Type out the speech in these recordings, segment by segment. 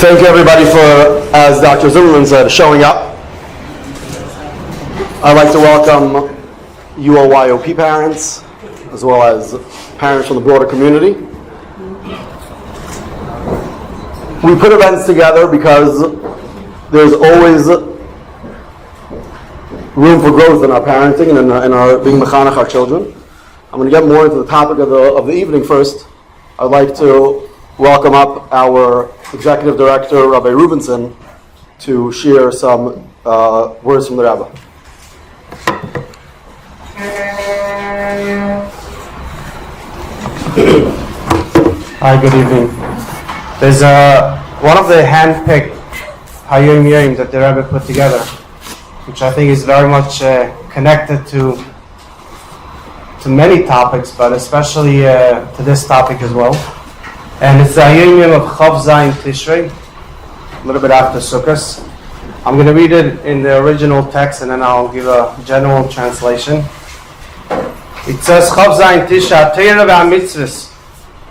Thank you everybody for, as Dr. Zimmerman said, showing up. I'd like to welcome ULYOP parents, as well as parents from the broader community. We put events together because there's always room for growth in our parenting and in our being mechanech our children. I'm going to get more into the topic of the evening first. I'd like to welcome up our Executive Director, Rabbi Rubinson, to share some words from the Rabbi. Hi, good evening. There's one of the hand-picked Hayom that the Rebbe put together, which I think is very much connected to many topics, but especially to this topic as well. And it's the Hayom of Chav Zayin Tishrei, a little bit after Sukkot. I'm going to read it in the original text, and then I'll give a general translation. It says, Chav Zayin Tishrei, Torah v'Mitzvos,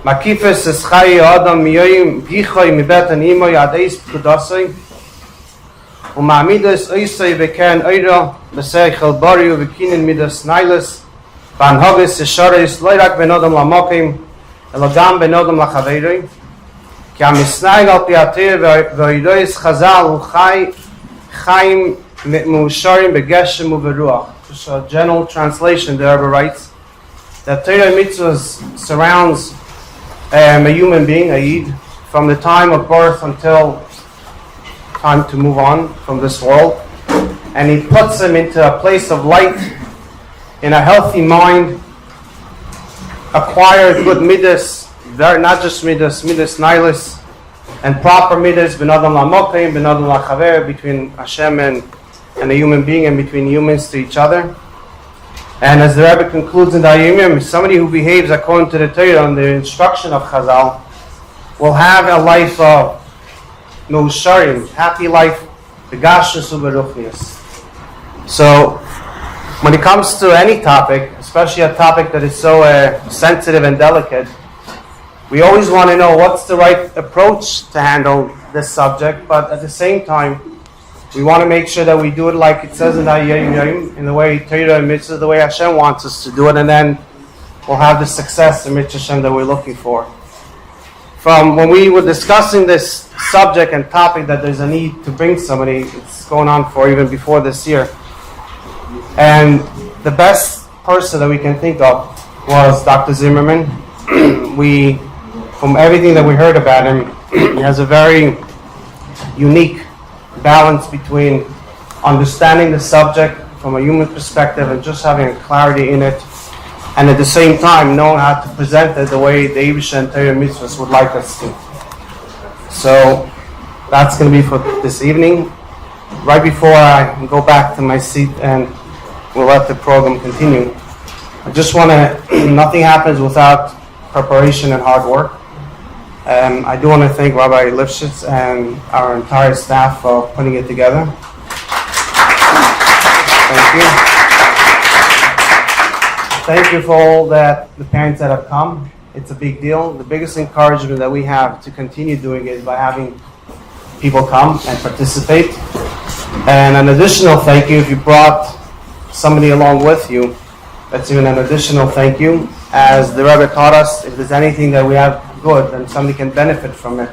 Makifes es Chayi Adam miyoyim Bichoy mibeten imoy adeis pkudasoi, Uma'amidas oisei v'kern oira, B'seichel bariu v'kinin midas nailas, V'anhogis eshareis loirak benodam lamokim, Elogam benodam lachaveiroi, Ki amisnaig al piatir v'oidois chazal u'chaim me'usharim begeshem u'veruach. Just a general translation, the Rebbe writes that Torah mitzvahs surrounds a human being, a Yid, from the time of birth until time to move on from this world, and he puts him into a place of light, in a healthy mind, acquire good midas, not just midas nailis, and proper midas, benadam lamokim, benadam lachaver, between Hashem and a human being, and between humans to each other. And as the Rebbe concludes in the Hayom, somebody who behaves according to the Torah and the instruction of Chazal will have a life of meusharim, happy life, begashus uberuchnius. So, when it comes to any topic, especially a topic that is so sensitive and delicate, we always want to know what's the right approach to handle this subject, but at the same time, we want to make sure that we do it like it says in the Hayom, in the way Torah and Mitzvah, the way Hashem wants us to do it, and then we'll have the success in Mitzvah Hashem that we're looking for. From when we were discussing this subject and topic that there's a need to bring somebody, it's going on for even before this year. And the best person that we can think of was Dr. Zimmerman. From everything that we heard about him, he has a very unique balance between understanding the subject from a human perspective and just having a clarity in it, and at the same time knowing how to present it the way the Eibush and Torah Mitzvahs would like us to. So that's going to be for this evening. Right before I go back to my seat and we'll let the program continue, I just want to, nothing happens without preparation and hard work. I do want to thank Rabbi Lifshitz and our entire staff for putting it together. Thank you. Thank you for all the parents that have come. It's a big deal. The biggest encouragement that we have to continue doing it is by having people come and participate. And an additional thank you if you brought somebody along with you. That's even an additional thank you. As the Rebbe taught us, if there's anything that we have good, then somebody can benefit from it.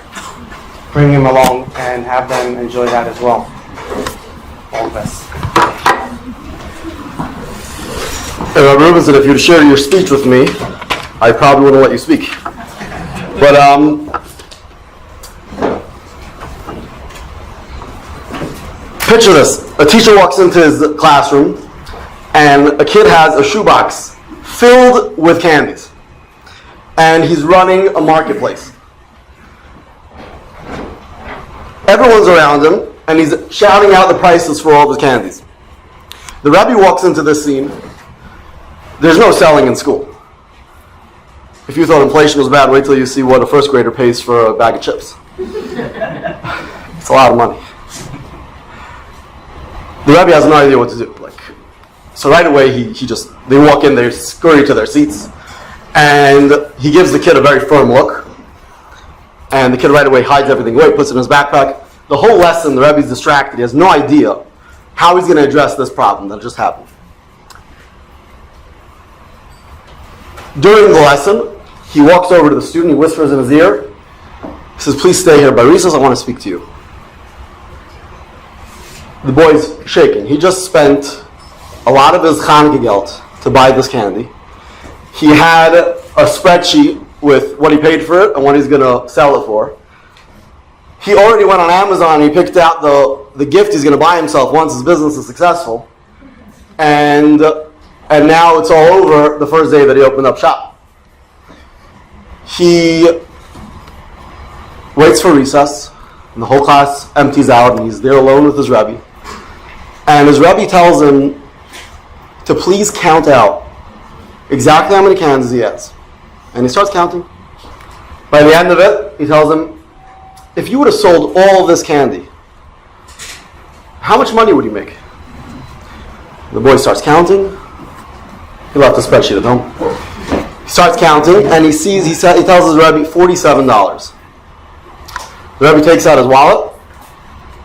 Bring him along and have them enjoy that as well. All the best. Hey, Rabbi Rubinson, if you'd share your speech with me, I probably wouldn't let you speak. But picture this. A teacher walks into his classroom and a kid has a shoebox filled with candies. And he's running a marketplace. Everyone's around him, and he's shouting out the prices for all of his candies. The Rebbe walks into this scene. There's no selling in school. If you thought inflation was bad, wait till you see what a first grader pays for a bag of chips. It's a lot of money. The Rebbe has no idea what to do. So right away, they walk in, they scurry to their seats, and he gives the kid a very firm look. And the kid right away hides everything away, puts it in his backpack. The whole lesson, the Rebbe's distracted. He has no idea how he's going to address this problem that just happened. During the lesson, he walks over to the student, he whispers in his ear, he says, "Please stay here, Barisas, I want to speak to you." The boy's shaking. He just spent a lot of his Chanukah geld to buy this candy. He had a spreadsheet with what he paid for it and what he's going to sell it for. He already went on Amazon, he picked out the gift he's going to buy himself once his business is successful. And now it's all over the first day that he opened up shop. He waits for recess, and the whole class empties out, and he's there alone with his Rebbe. And his Rebbe tells him to please count out exactly how many cans he has. And he starts counting. By the end of it, he tells him, if you would have sold all of this candy, how much money would you make? The boy starts counting. He left the spreadsheet at home. He starts counting, and he tells his Rebbe $47. The Rebbe takes out his wallet,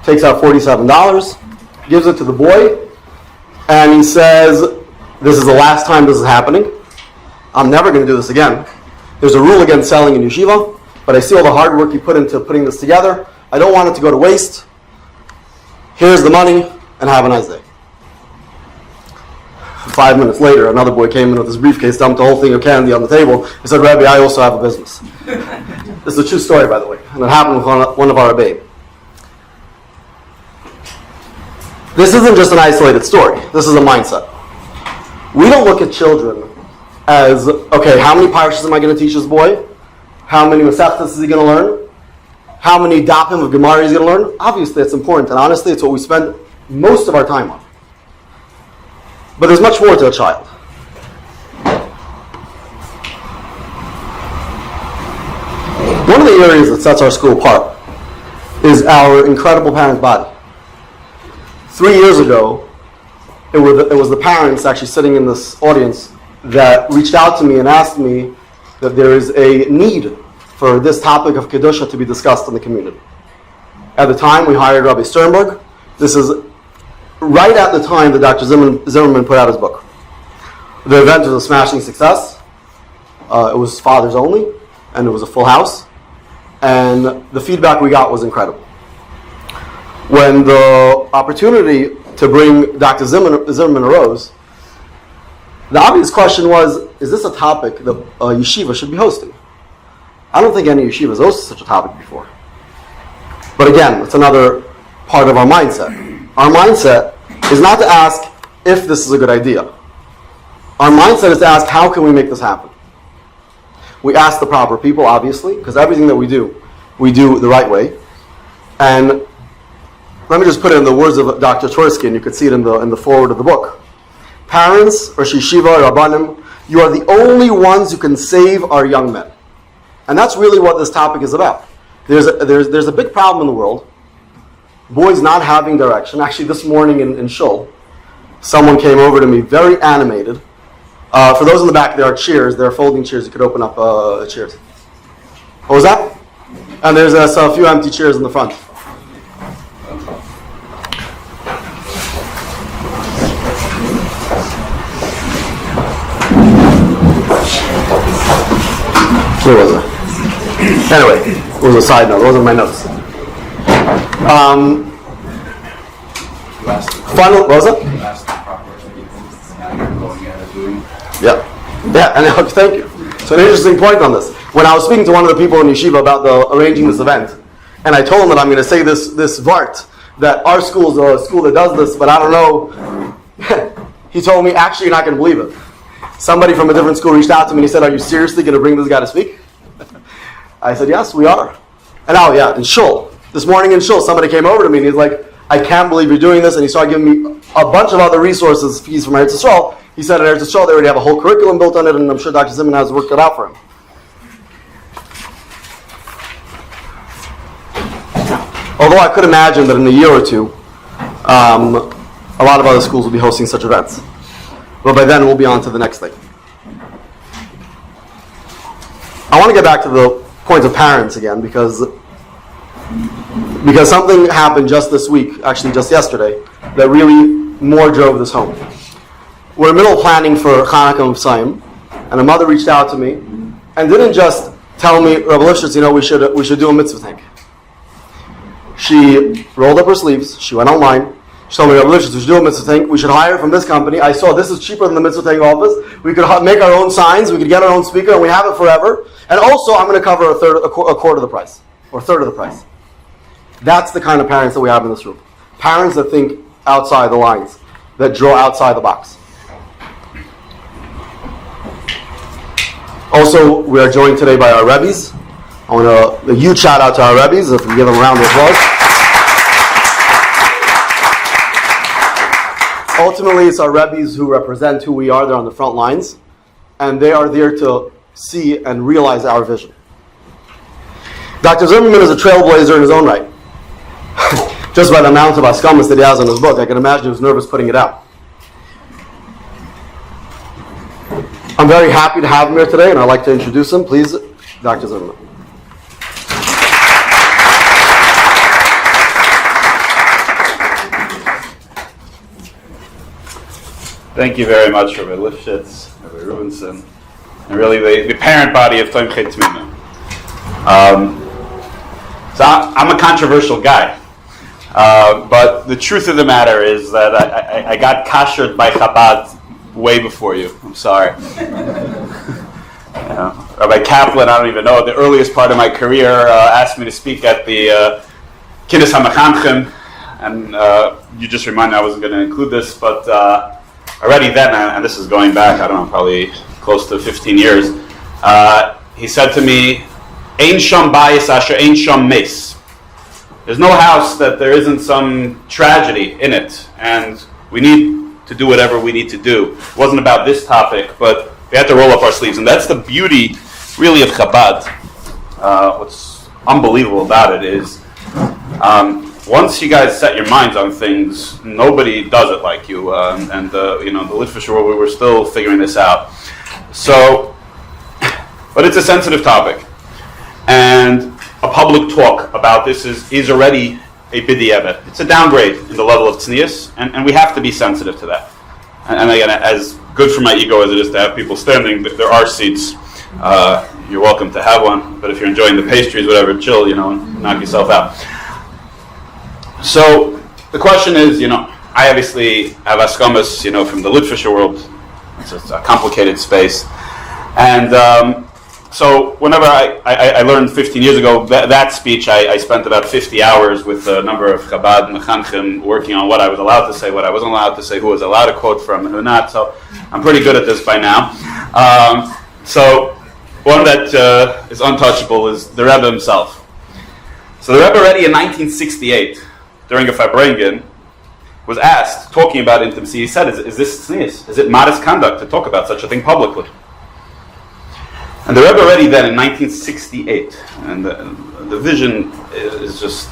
takes out $47, gives it to the boy, and he says, "This is the last time this is happening. I'm never going to do this again. There's a rule against selling in Yeshiva, but I see all the hard work you put into putting this together. I don't want it to go to waste. Here's the money, and have a nice day." 5 minutes later, another boy came in with his briefcase, dumped a whole thing of candy on the table. He said, "Rebbe, I also have a business." This is a true story, by the way, and it happened with one of our Rebbe. This isn't just an isolated story. This is a mindset. We don't look at children as, okay, how many parshas am I going to teach this boy? How many Masechtas is he going to learn? How many dapim of Gemara is he going to learn? Obviously, it's important, and honestly, it's what we spend most of our time on. But there's much more to a child. One of the areas that sets our school apart is our incredible parent body. 3 years ago, it was the parents actually sitting in this audience that reached out to me and asked me that there is a need for this topic of Kedusha to be discussed in the community. At the time, we hired Rabbi Sternberg. This is right at the time that Dr. Zimmerman put out his book. The event was a smashing success. It was fathers only, and it was a full house. And the feedback we got was incredible. When the opportunity to bring Dr. Zimmerman arose, the obvious question was, is this a topic that a yeshiva should be hosting? I don't think any yeshiva has hosted such a topic before. But again, it's another part of our mindset. Our mindset is not to ask if this is a good idea. Our mindset is to ask, how can we make this happen? We ask the proper people, obviously, because everything that we do the right way. And let me just put it in the words of Dr. Tversky, and you could see it in the foreword of the book. Parents, Rosh Yeshiva, Rabbanim, you are the only ones who can save our young men. And that's really what this topic is about. There's a big problem in the world. Boys not having direction. Actually, this morning in Shul, someone came over to me, very animated. For those in the back, there are chairs. There are folding chairs. You could open up chairs. What was that? And there's a few empty chairs in the front. Where was it? Anyway, it was a side note. Those are my notes. Final, what was it? Yeah, and thank you. So an interesting point on this. When I was speaking to one of the people in Yeshiva about arranging this event, and I told him that I'm going to say this vart, that our school is a school that does this, but I don't know. He told me, actually, you're not going to believe it. Somebody from a different school reached out to me and he said, "Are you seriously going to bring this guy to speak?" I said, "Yes, we are." And in Shul. This morning in Shul, somebody came over to me and he's like, "I can't believe you're doing this." And he started giving me a bunch of other resources. He's from Eretz Yisrael. He said at Eretz Yisrael they already have a whole curriculum built on it, and I'm sure Dr. Zimmerman has worked it out for him. Although I could imagine that in a year or two, a lot of other schools will be hosting such events. But by then, we'll be on to the next thing. I want to get back to point of parents again, because something happened just this week, actually just yesterday, that really more drove this home. We're in the middle of planning for Hanukkah and V'sayim, and a mother reached out to me and didn't just tell me, Rabbi Lifshitz, we should do a mitzvah thing. She rolled up her sleeves, she went online, she told me, Rabbi Lifshitz, we should do a mitzvah thing, we should hire from this company. I saw this is cheaper than the mitzvah thing office. We could make our own signs, we could get our own speaker, and we have it forever. And also, I'm going to cover a quarter of the price, or a third of the price. That's the kind of parents that we have in this room. Parents that think outside the lines, that draw outside the box. Also, we are joined today by our Rebbes. I want a huge shout out to our Rebbes, if we give them a round of applause. Ultimately, it's our Rebbes who represent who we are. They're on the front lines, and they are there to see and realize our vision. Dr. Zimmerman is a trailblazer in his own right. Just by the amount of askamas that he has in his book, I can imagine he was nervous putting it out. I'm very happy to have him here today, and I'd like to introduce him. Please, Dr. Zimmerman. Thank you very much, Rabbi Lifshitz, Rabbi Rubinson, and really the parent body of Tomchei Tmimim. So I'm a controversial guy, but the truth of the matter is that I got kashered by Chabad way before you. I'm sorry. Rabbi Kaplan, I don't even know, the earliest part of my career asked me to speak at the Kiddush HaMechanchim, and you just reminded me I wasn't going to include this, but already then, and this is going back, I don't know, probably close to 15 years, he said to me, Ein sham bayis asher ein sham meis. There's no house that there isn't some tragedy in it, and we need to do whatever we need to do. It wasn't about this topic, but we had to roll up our sleeves, and that's the beauty, really, of Chabad. What's unbelievable about it is, once you guys set your minds on things, nobody does it like you. And the Litvish world, we were still figuring this out. So, but it's a sensitive topic, and a public talk about this is already a b'di'evet. It's a downgrade in the level of tznius, and we have to be sensitive to that. And again, as good for my ego as it is to have people standing, there are seats. You're welcome to have one, but if you're enjoying the pastries, whatever, chill, and knock yourself out. So the question is, I obviously have askamas, from the Litvisher world. It's a complicated space. And so whenever I learned 15 years ago, that speech, I spent about 50 hours with a number of Chabad Mechanchim working on what I was allowed to say, what I wasn't allowed to say, who was allowed to quote from, and who not. So I'm pretty good at this by now. So one that is untouchable is the Rebbe himself. So the Rebbe already in 1968, during a Farbrengen, was asked, talking about intimacy, he said, is this tznius? Is it modest conduct to talk about such a thing publicly? And the Rebbe already then in 1968, and the vision is just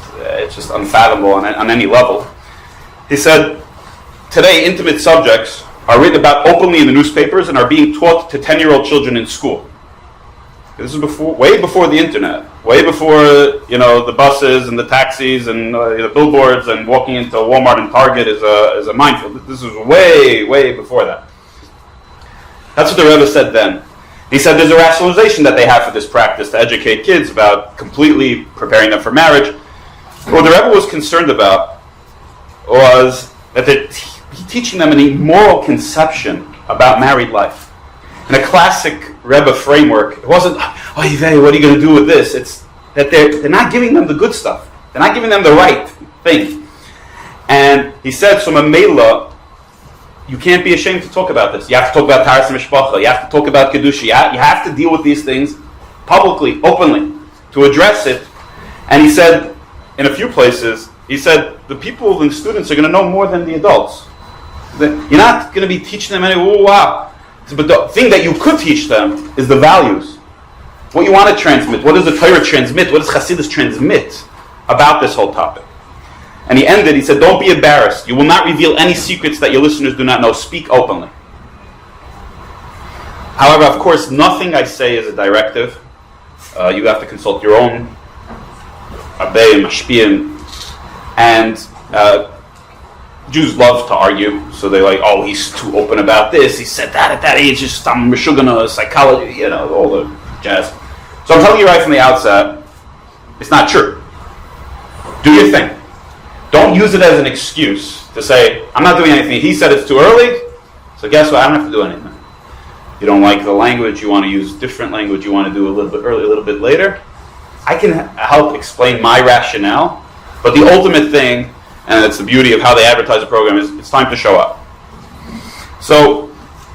unfathomable on any level. He said, today intimate subjects are written about openly in the newspapers and are being taught to 10-year-old children in school. This is way before the internet, way before the buses and the taxis and the billboards and walking into Walmart and Target is a minefield. This was way before that. That's what the Rebbe said then. He said there's a rationalization that they have for this practice to educate kids about completely preparing them for marriage. What the Rebbe was concerned about was that they're teaching them an immoral conception about married life. In a classic Rebbe framework, it wasn't, what are you going to do with this? It's that they're not giving them the good stuff. They're not giving them the right thing. And he said, so Mamela, you can't be ashamed to talk about this. You have to talk about Taras Mishpacha. You have to talk about Kedusha. You have to deal with these things publicly, openly, to address it. And he said, in a few places, he said, the people and students are going to know more than the adults. You're not going to be teaching them any, wow. But the thing that you could teach them is the values. What you want to transmit. What does the Torah transmit? What does Chassidus transmit about this whole topic? And he ended, he said, don't be embarrassed. You will not reveal any secrets that your listeners do not know. Speak openly. However, of course, nothing I say is a directive. You have to consult your own Abbeim, Mashpiyim, and Jews love to argue, so they're like, oh, he's too open about this, he said that at that age, just some Meshugana, psychology, all the jazz. So I'm telling you right from the outset, it's not true. Do your thing. Don't use it as an excuse to say, I'm not doing anything. He said it's too early, so guess what? I don't have to do anything. You don't like the language, you want to use different language, you want to do a little bit early, a little bit later. I can help explain my rationale, but the ultimate thing, and it's the beauty of how they advertise the program, is it's time to show up. So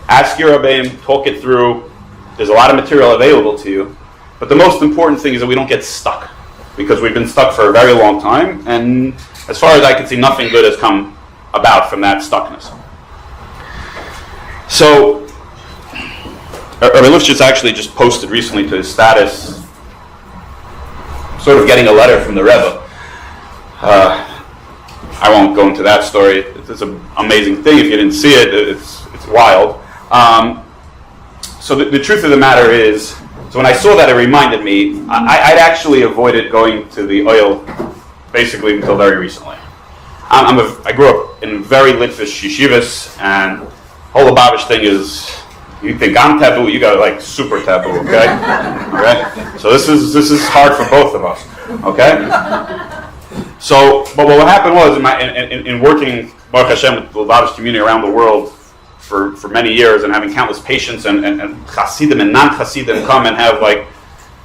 ask your Rabbeim, talk it through. There's a lot of material available to you, but the most important thing is that we don't get stuck, because we've been stuck for a very long time, and as far as I can see, nothing good has come about from that stuckness. So Rabbi Lifshitz actually just posted recently to his status, sort of getting a letter from the Rebbe. I won't go into that story. It's an amazing thing. If you didn't see it, it's wild. So the truth of the matter is, so when I saw that, it reminded me, I'd actually avoided going to the oil basically until very recently. I grew up in very Litvish yeshivas, and whole Lubavitch thing is, you think I'm taboo, you got like super taboo, okay? All right? So this is hard for both of us, okay? So, but what happened was, in working Baruch Hashem with the Lubavitch community around the world for many years, and having countless patients and Hasidim and non-Hasidim come and have like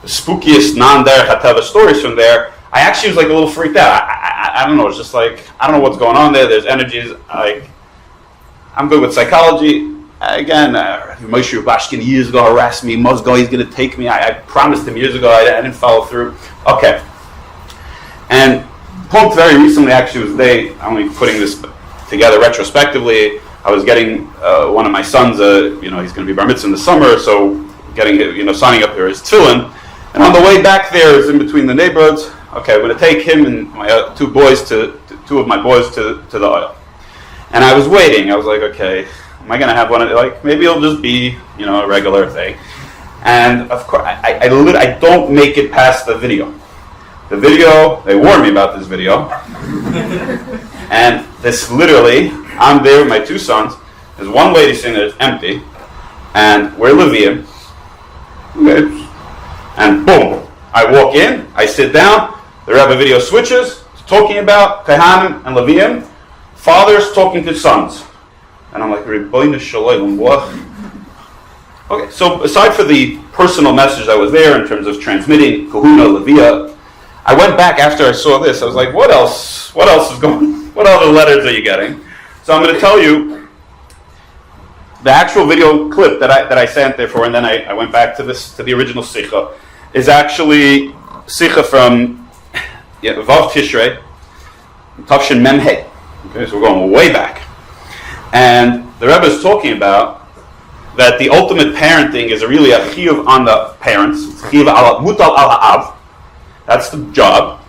the spookiest non-derech hateva stories from there, I actually was like a little freaked out. I don't know, it's just like, I don't know what's going on there. There's energies, like, I'm good with psychology. Again, Moshe Rubinson years ago harassed me. Mosgo, he's going to take me. I promised him years ago. I didn't follow through. Okay. And Pumped very recently, actually, was I'm only putting this together retrospectively. I was getting one of my sons, he's going to be bar mitzvah in the summer, so getting, signing up here his tefillin. And on the way back there, is in between the neighborhoods. Okay, I'm going to take him and my two of my boys to the oil. And I was waiting. I was like, okay, am I going to have one? Maybe it'll just be, a regular thing. And of course, I don't make it past the video. The video, they warned me about this video. And this literally, I'm there with my two sons. There's one lady sitting there, it's empty. And we're Levium. And boom, I walk in, I sit down, the Rebbe video switches, it's talking about Kehanim and Levium, fathers talking to sons. And I'm like, Rebbeinu Shalom, what? Okay, so aside for the personal message that was there in terms of transmitting Kahuna, Levia, I went back after I saw this. I was like, what else is going? What other letters are you getting? So I'm going to tell you the actual video clip that I sent there for, and then I went back to the original Sikha, is actually Sikha from Vav Tishrei, Tavshin Mem Hey. Okay, so we're going way back. And the Rebbe is talking about that the ultimate parenting is really a chiyuv on the parents. It's chiyuv mutal al ha'av. That's the job.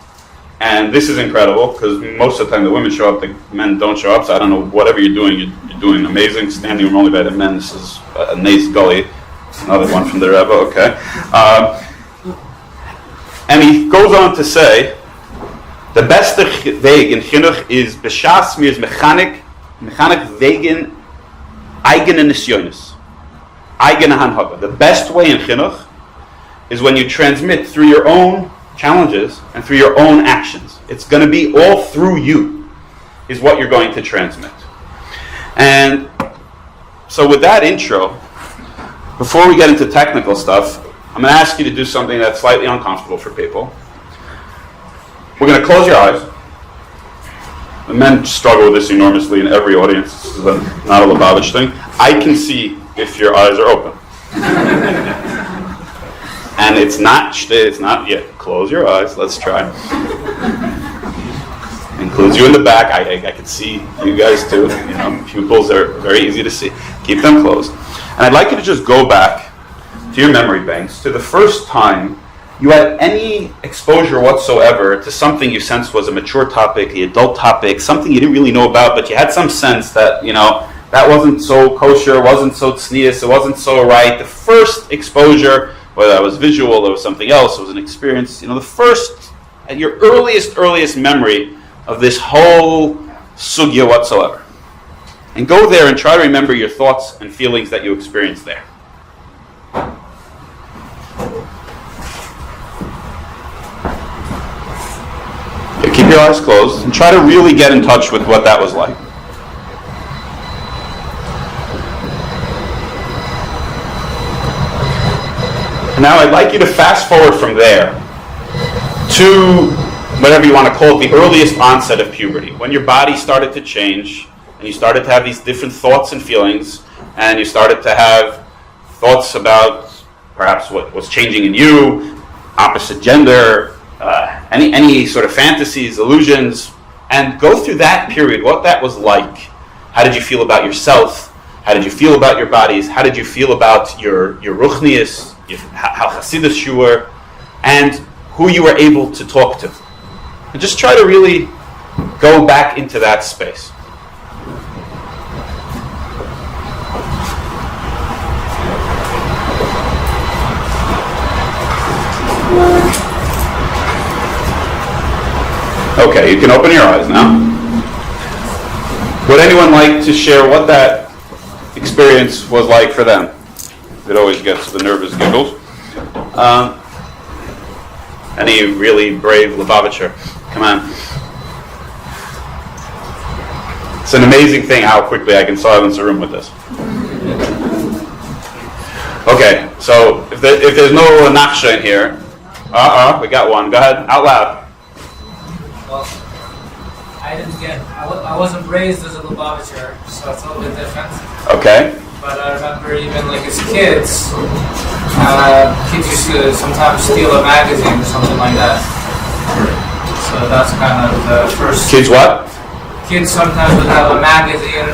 And this is incredible, because most of the time the women show up, the men don't show up, so I don't know, whatever you're doing, you're doing amazing. Standing room only by the men, this is a Nace Gully, another one from the Rebbe, okay. And he goes on to say, the best weg in chinuch is b'shas mir is mechanik wegen eigene nisyonis, eigene hanhaga. The best way in chinuch is when you transmit through your own challenges and through your own actions. It's going to be all through you is what you're going to transmit. And so with that intro, before we get into technical stuff, I'm going to ask you to do something that's slightly uncomfortable for people. We're going to close your eyes. The men struggle with this enormously in every audience. This is not a Lubavitch thing. I can see if your eyes are open. And it's not yet. Close your eyes. Let's try. Includes you in the back. I can see you guys too. Pupils are very easy to see. Keep them closed. And I'd like you to just go back to your memory banks to the first time you had any exposure whatsoever to something you sensed was a mature topic, the adult topic, something you didn't really know about, but you had some sense that, that wasn't so kosher, wasn't so tznius, it wasn't so right. The first exposure whether that was visual, it was something else, it was an experience. The first, at your earliest memory of this whole sugya whatsoever. And go there and try to remember your thoughts and feelings that you experienced there. Okay, keep your eyes closed and try to really get in touch with what that was like. Now I'd like you to fast forward from there to whatever you want to call it, the earliest onset of puberty, when your body started to change and you started to have these different thoughts and feelings, and you started to have thoughts about perhaps what was changing in you, opposite gender, any sort of fantasies, illusions, and go through that period, what that was like. How did you feel about yourself? How did you feel about your bodies? How did you feel about your ruchnius, how Hasidus you were, and who you were able to talk to? And just try to really go back into that space. Okay, you can open your eyes now. Would anyone like to share what that experience was like for them? It always gets the nervous giggles. Any really brave Lubavitcher? Come on. It's an amazing thing how quickly I can silence a room with this. Okay, so if there's no nachsha in here, we got one. Go ahead, out loud. Well, I wasn't raised as a Lubavitcher, so it's a little bit different. Okay. But I remember even like as kids, kids used to sometimes steal a magazine or something like that. So that's kind of the first. Kids what? Kids sometimes would have a magazine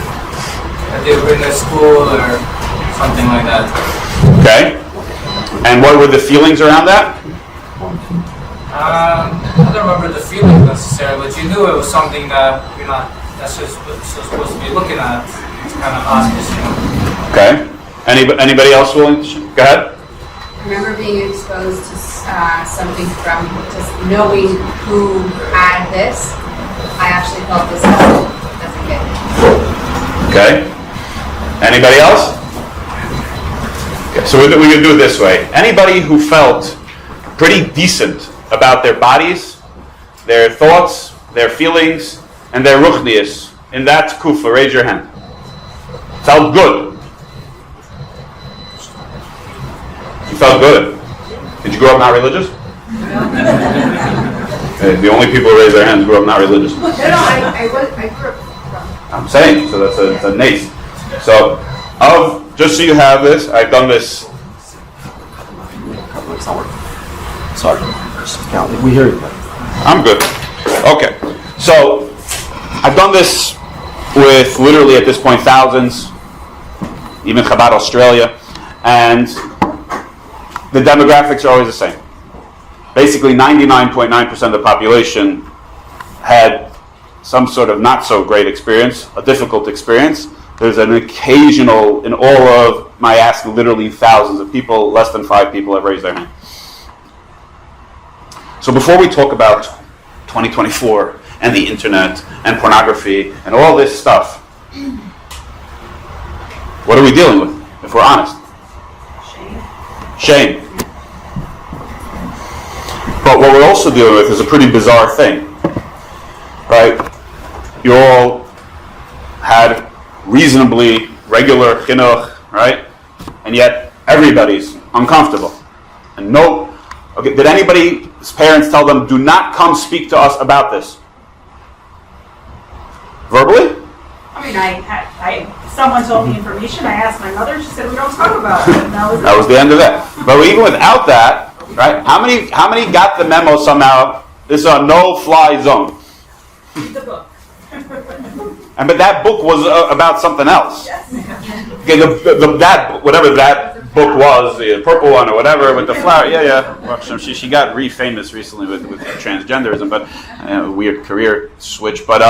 that they would bring to school or something like that. Okay. And what were the feelings around that? I don't remember the feeling necessarily, but you knew it was something that you're not necessarily supposed to be looking at. It's kind of obvious, Okay. Anybody else willing to go ahead? I remember being exposed to something from just knowing who had this. I actually felt this as a kid. Okay. Anybody else? Okay, so we're going to do it this way. Anybody who felt pretty decent about their bodies, their thoughts, their feelings, and their ruchnius, in that kufa, raise your hand. Felt good. You felt good. Did you grow up not religious? The only people who raise their hands grew up not religious. No, I grew up. I'm saying, so that's a nace. So, just so you have this, I've done this. It's not working. Sorry. We hear you. I'm good. Okay. So, I've done this with literally at this point thousands, even Chabad Australia, and the demographics are always the same. Basically 99.9% of the population had some sort of not so great experience, a difficult experience. There's an occasional, in all of my ask, literally thousands of people, less than 5 people have raised their hand. So before we talk about 2024 and the internet and pornography and all this stuff, what are we dealing with, if we're honest? Shame. But what we're also dealing with is a pretty bizarre thing, right? You all had reasonably regular chinuch, right? And yet everybody's uncomfortable. And did anybody's parents tell them, do not come speak to us about this? Verbally? I mean, someone told me information. I asked my mother. She said we don't talk about it. And that was the end of that. But even without that, right? How many got the memo somehow? This is a no-fly zone. Read the book. But that book was about something else. Yes. Okay, whatever that book was, the purple one or whatever with the flower. Yeah. Well, she got famous recently with transgenderism, but weird career switch. But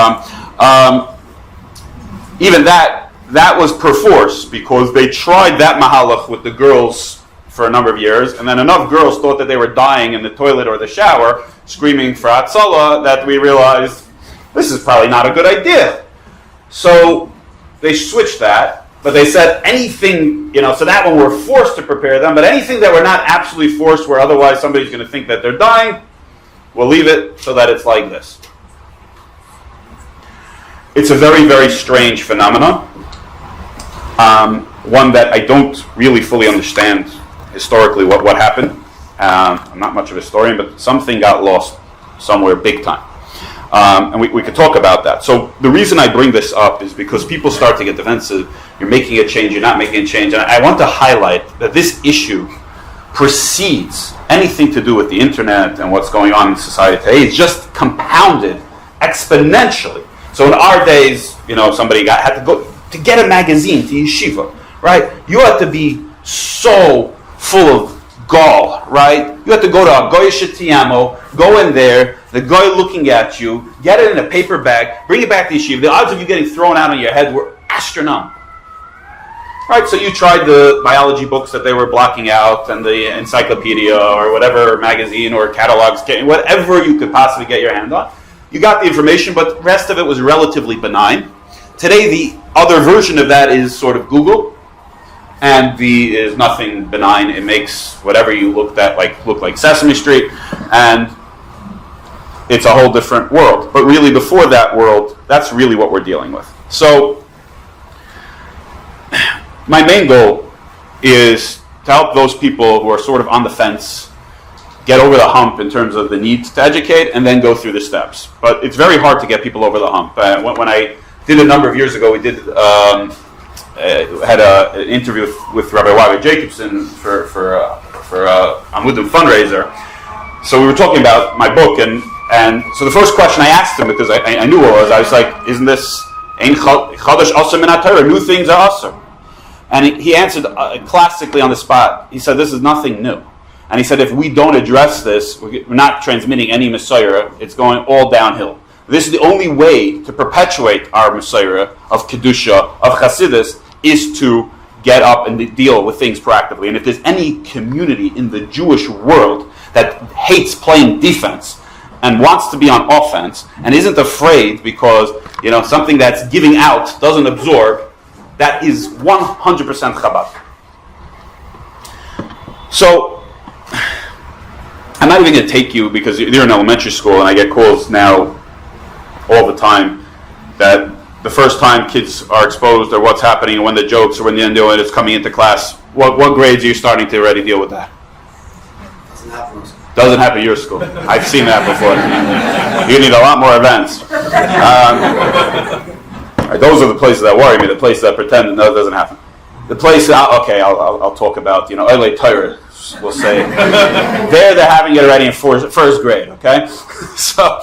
even that was perforce because they tried that mahalach with the girls for a number of years, and then enough girls thought that they were dying in the toilet or the shower, screaming for Hatzalah, that we realized this is probably not a good idea. So they switched that, but they said anything, so that one we're forced to prepare them, but anything that we're not absolutely forced, where otherwise somebody's going to think that they're dying, we'll leave it so that it's like this. It's a very, very strange phenomenon. One that I don't really fully understand historically what happened. I'm not much of a historian, but something got lost somewhere big time. And we could talk about that. So the reason I bring this up is because people start to get defensive. You're making a change, you're not making a change. And I want to highlight that this issue precedes anything to do with the internet and what's going on in society today. It's just compounded exponentially. So in our days, somebody had to go to get a magazine to Yeshiva, right? You had to be so full of gall, right? You had to go to a goy shetiyamo, go in there, the guy looking at you, get it in a paper bag, bring it back to Yeshiva. The odds of you getting thrown out on your head were astronomical. Right, so you tried the biology books that they were blocking out and the encyclopedia or whatever magazine or catalogs, whatever you could possibly get your hand on. You got the information, but the rest of it was relatively benign. Today, the other version of that is sort of Google, and is nothing benign. It makes whatever you looked at look like Sesame Street, and it's a whole different world. But really, before that world, that's really what we're dealing with. So, my main goal is to help those people who are sort of on the fence get over the hump in terms of the need to educate and then go through the steps. But it's very hard to get people over the hump. When I did a number of years ago, we did had an interview with Rabbi Moshe Jacobson for Amudim fundraiser. So we were talking about my book, and so the first question I asked him, because I knew what it was, I was like, isn't this Ein Chadash Asur Min HaTorah? New things are Asur. And he answered classically on the spot. He said, this is nothing new. And he said, if we don't address this, we're not transmitting any Messiah, it's going all downhill. This is the only way to perpetuate our Messiah of Kedusha, of Chassidus, is to get up and deal with things proactively. And if there's any community in the Jewish world that hates playing defense and wants to be on offense and isn't afraid because something that's giving out doesn't absorb, that is 100% Chabad. So, I'm not even going to take you, because you're in elementary school and I get calls now all the time that the first time kids are exposed or what's happening and when the jokes or when the end of it is coming into class, what grades are you starting to already deal with that? Doesn't happen at your school. I've seen that before. You need a lot more events. Those are the places that worry me, the places that pretend that doesn't happen. The place, I'll talk about, LA Torah, we'll say. They're having it already in first grade, okay? So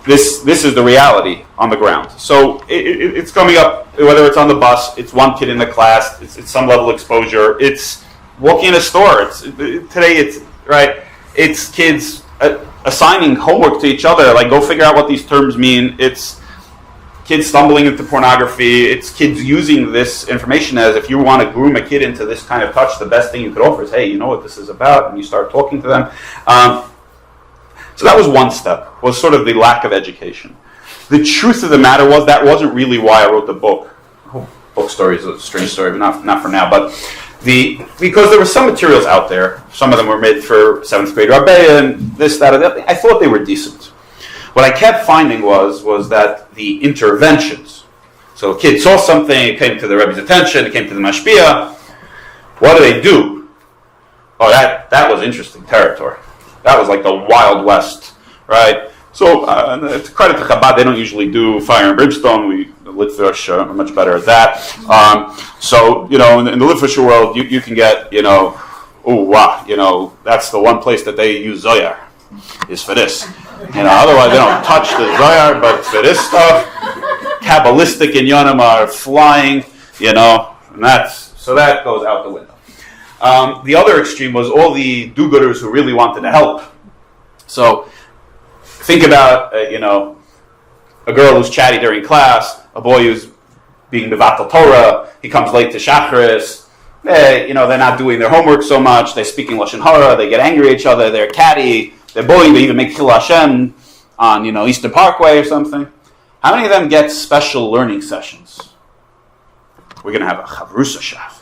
this is the reality on the ground. So it's coming up, whether it's on the bus, it's one kid in the class, it's some level of exposure, it's walking in a store, it's kids assigning homework to each other, like go figure out what these terms mean. It's kids stumbling into pornography. It's kids using this information as, if you want to groom a kid into this kind of touch, the best thing you could offer is, hey, you know what this is about, and you start talking to them. So that was one step, was sort of the lack of education. The truth of the matter was that wasn't really why I wrote the book. Book story is a strange story, but not for now. But because there were some materials out there, some of them were made for 7th grade Rabbi and this, that, and that. I thought they were decent. What I kept finding was that the interventions. So a kid saw something, it came to the Rebbe's attention, it came to the Mashpia. What do? Oh, that was interesting territory. That was like the Wild West, right? So, to credit to Chabad, they don't usually do fire and brimstone. The Litvish are much better at that. So, in the Litvish world, you can get, that's the one place that they use Zoyar, is for this. Otherwise they don't touch the Zoyar, but for this stuff, Kabbalistic inyanim are flying, and that goes out the window. The other extreme was all the do-gooders who really wanted to help. So, think about, a girl who's chatty during class, a boy who's being Mevatel Torah. He comes late to Shacharis. They're not doing their homework so much. They're speaking Lashon Hara. They get angry at each other. They're catty. They're bullying. They even make Chil Hashem on, Eastern Parkway or something. How many of them get special learning sessions? We're going to have a Chavrusa Shav.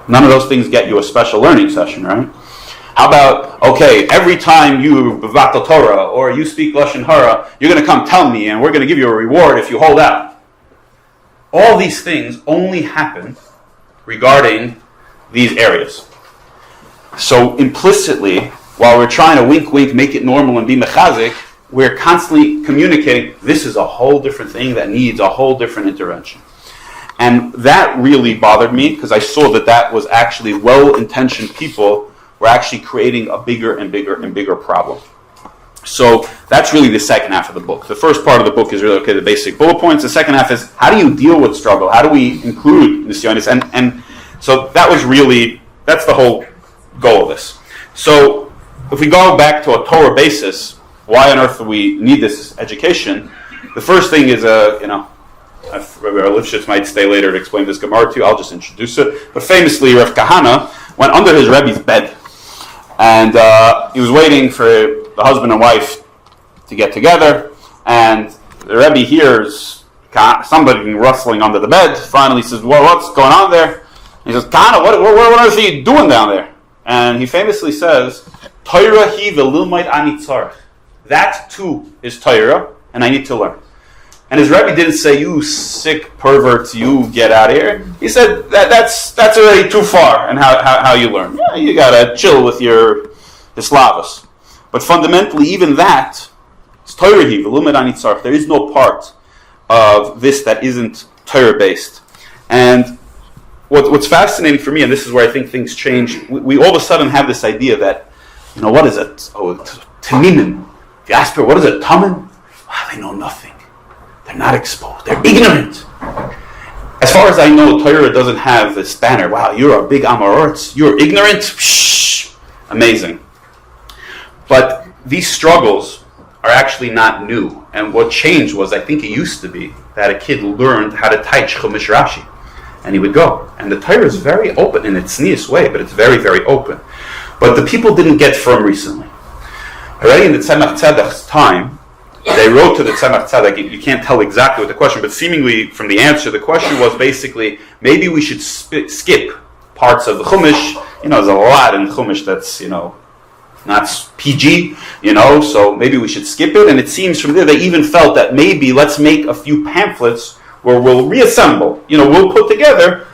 None of those things get you a special learning session, right? How about, every time you Mevatel Torah or you speak Lashon Hara, you're going to come tell me and we're going to give you a reward if you hold out. All these things only happen regarding these areas. So implicitly, while we're trying to wink, make it normal and be mechazik, we're constantly communicating, this is a whole different thing that needs a whole different intervention. And that really bothered me because I saw that was actually well-intentioned people were actually creating a bigger and bigger and bigger problem. So that's really the second half of the book. The first part of the book is really, the basic bullet points. The second half is, how do you deal with struggle? How do we include nisyonis? And so that's the whole goal of this. So if we go back to a Torah basis, why on earth do we need this education? The first thing is, Rabbi Lifshitz might stay later to explain this Gemara to you. I'll just introduce it. But famously, Rav Kahana went under his Rebbe's bed. And he was waiting for the husband and wife to get together. And the Rebbe hears somebody rustling under the bed. Finally says, well, what's going on there? And he says, Kahana, what on earth are you doing down there? And he famously says, Torah hi v'lilmaid ani tzarech. That too is Torah, and I need to learn. And his Rebbe didn't say, you sick perverts, you get out of here. He said, that's already too far in how you learn. Yeah, you gotta chill with your Slavas. But fundamentally, even that, it's Torah hi v'lilmaid ani tzarech. There is no part of this that isn't Torah-based. And what's fascinating for me, and this is where I think things change, we all of a sudden have this idea that, what is it? Oh, Tmimim. If you ask her, what is it? Tamim? They know nothing. They're not exposed. They're ignorant. As far as I know, Torah doesn't have this banner. Wow, you're a big Amoritz. You're ignorant? Shh. Amazing. But these struggles are actually not new. And what changed was, I think it used to be that a kid learned how to teach Chumash Rashi. And he would go. And the Torah is very open in its sneeze way, but it's very, very open. But the people didn't get firm recently. Already in the Tzemach Tzedek's time, they wrote to the Tzemach Tzedek, you can't tell exactly what the question, but seemingly from the answer, the question was basically, maybe we should skip parts of the Chumash. There's a lot in Chumash that's, not PG, so maybe we should skip it. And it seems from there, they even felt that maybe let's make a few pamphlets where we'll reassemble, we'll put together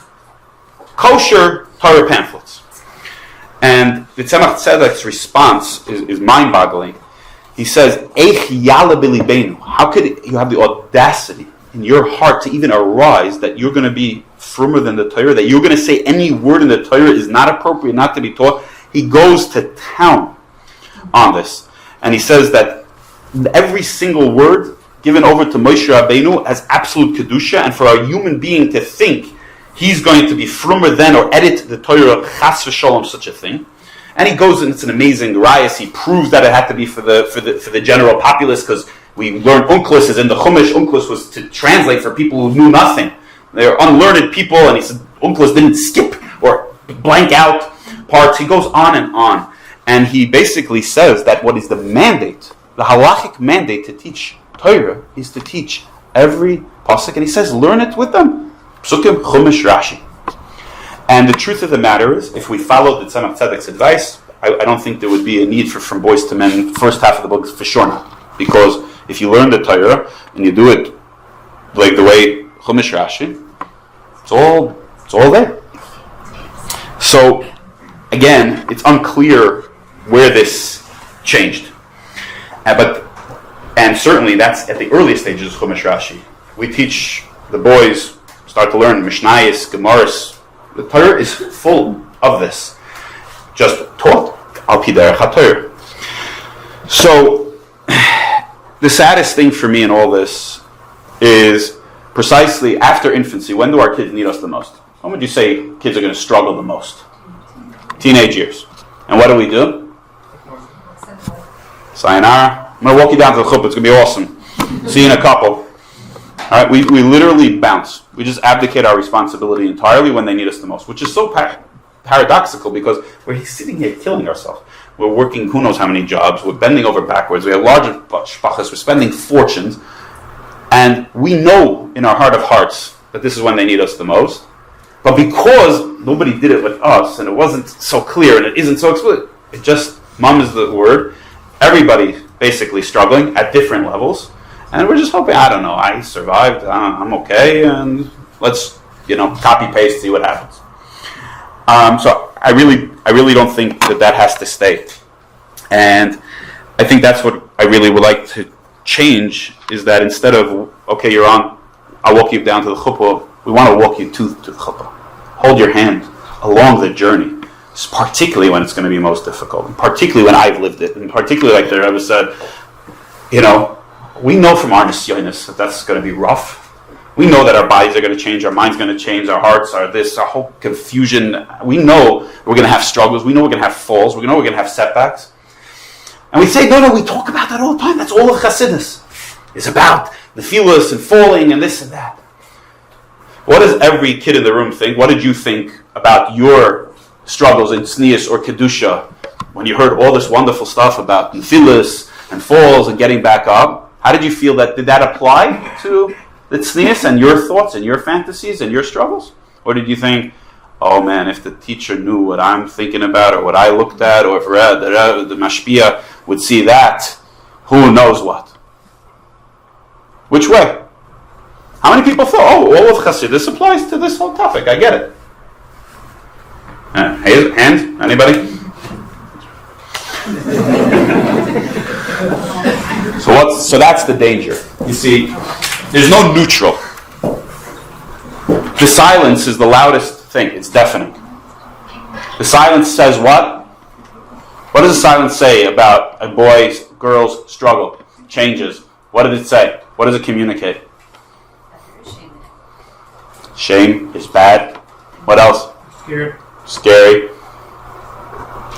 kosher Torah pamphlets. And the Tzemach Tzedek's response is mind-boggling. He says, Eich yala b'libeinu. How could you have the audacity in your heart to even arise that you're going to be firmer than the Torah, that you're going to say any word in the Torah is not appropriate, not to be taught? He goes to town on this. And he says that every single word given over to Moshe Rabbeinu has absolute kedusha, and for a human being to think he's going to be frumer than or edit the Torah, chas v'sholom, such a thing. And he goes, and it's an amazing rayas. He proves that it had to be for the general populace, because we learned Unklis is in the Chumash. Unklis was to translate for people who knew nothing. They're unlearned people, and he said Unklis didn't skip or blank out parts. He goes on, and he basically says that what is the mandate, the halachic mandate to teach Torah, is to teach every pasuk, and he says learn it with them. Psukim, Chumash, Rashi. And the truth of the matter is, if we followed the Tzemach Tzedek's advice, I don't think there would be a need for boys to men. First half of the book, for sure not. Because if you learn the Torah and you do it like the way Chumash, Rashi, it's all there. So again, it's unclear where this changed. And certainly that's at the earliest stages of Chumash Rashi. We teach the boys, start to learn Mishnayos, Gemaras. The Torah is full of this. Just taught al pi derech haTorah. So the saddest thing for me in all this is precisely after infancy. When do our kids need us the most? When would you say kids are going to struggle the most? Teenage years. And what do? Sayonara. I'm going to walk you down to the chuppah. It's going to be awesome. See you in a couple. All right, we literally bounce. We just abdicate our responsibility entirely when they need us the most, which is so paradoxical because we're sitting here killing ourselves. We're working who knows how many jobs. We're bending over backwards. We have larger shpachas. We're spending fortunes. And we know in our heart of hearts that this is when they need us the most. But because nobody did it with us, and it wasn't so clear, and it isn't so explicit, it just, mum is the word, everybody basically struggling at different levels. And we're just hoping, I don't know, I survived, I'm okay, and let's, copy paste, see what happens. So I really don't think that has to stay. And I think that's what I really would like to change, is that instead of, okay, you're on, I'll walk you down to the chuppah, we want to walk you to the chuppah. Hold your hand along the journey, particularly when it's going to be most difficult, and particularly when I've lived it, and particularly like the Rebbe said, we know from our nisyonis that that's going to be rough. We know that our bodies are going to change, our mind's going to change, our hearts are this, our whole confusion. We know we're going to have struggles, we know we're going to have falls, we know we're going to have setbacks. And we say, no, we talk about that all the time. That's all of Chassidus. It's about the feelers and falling and this and that. What does every kid in the room think? What did you think about your struggles in Tznius or Kedusha when you heard all this wonderful stuff about feelers and falls and getting back up? How did you feel that? Did that apply to the Tznius and your thoughts and your fantasies and your struggles? Or did you think, oh man, if the teacher knew what I'm thinking about or what I looked at, or if the Mashpia would see that, who knows what? Which way? How many people thought, all of Chassidus applies to this whole topic? I get it. Hands? Anybody? So that's the danger. You see, there's no neutral. The silence is the loudest thing. It's deafening. The silence says what? What does the silence say about a boy's, girl's struggle? Changes. What did it say? What does it communicate? Shame is bad. What else? Scary.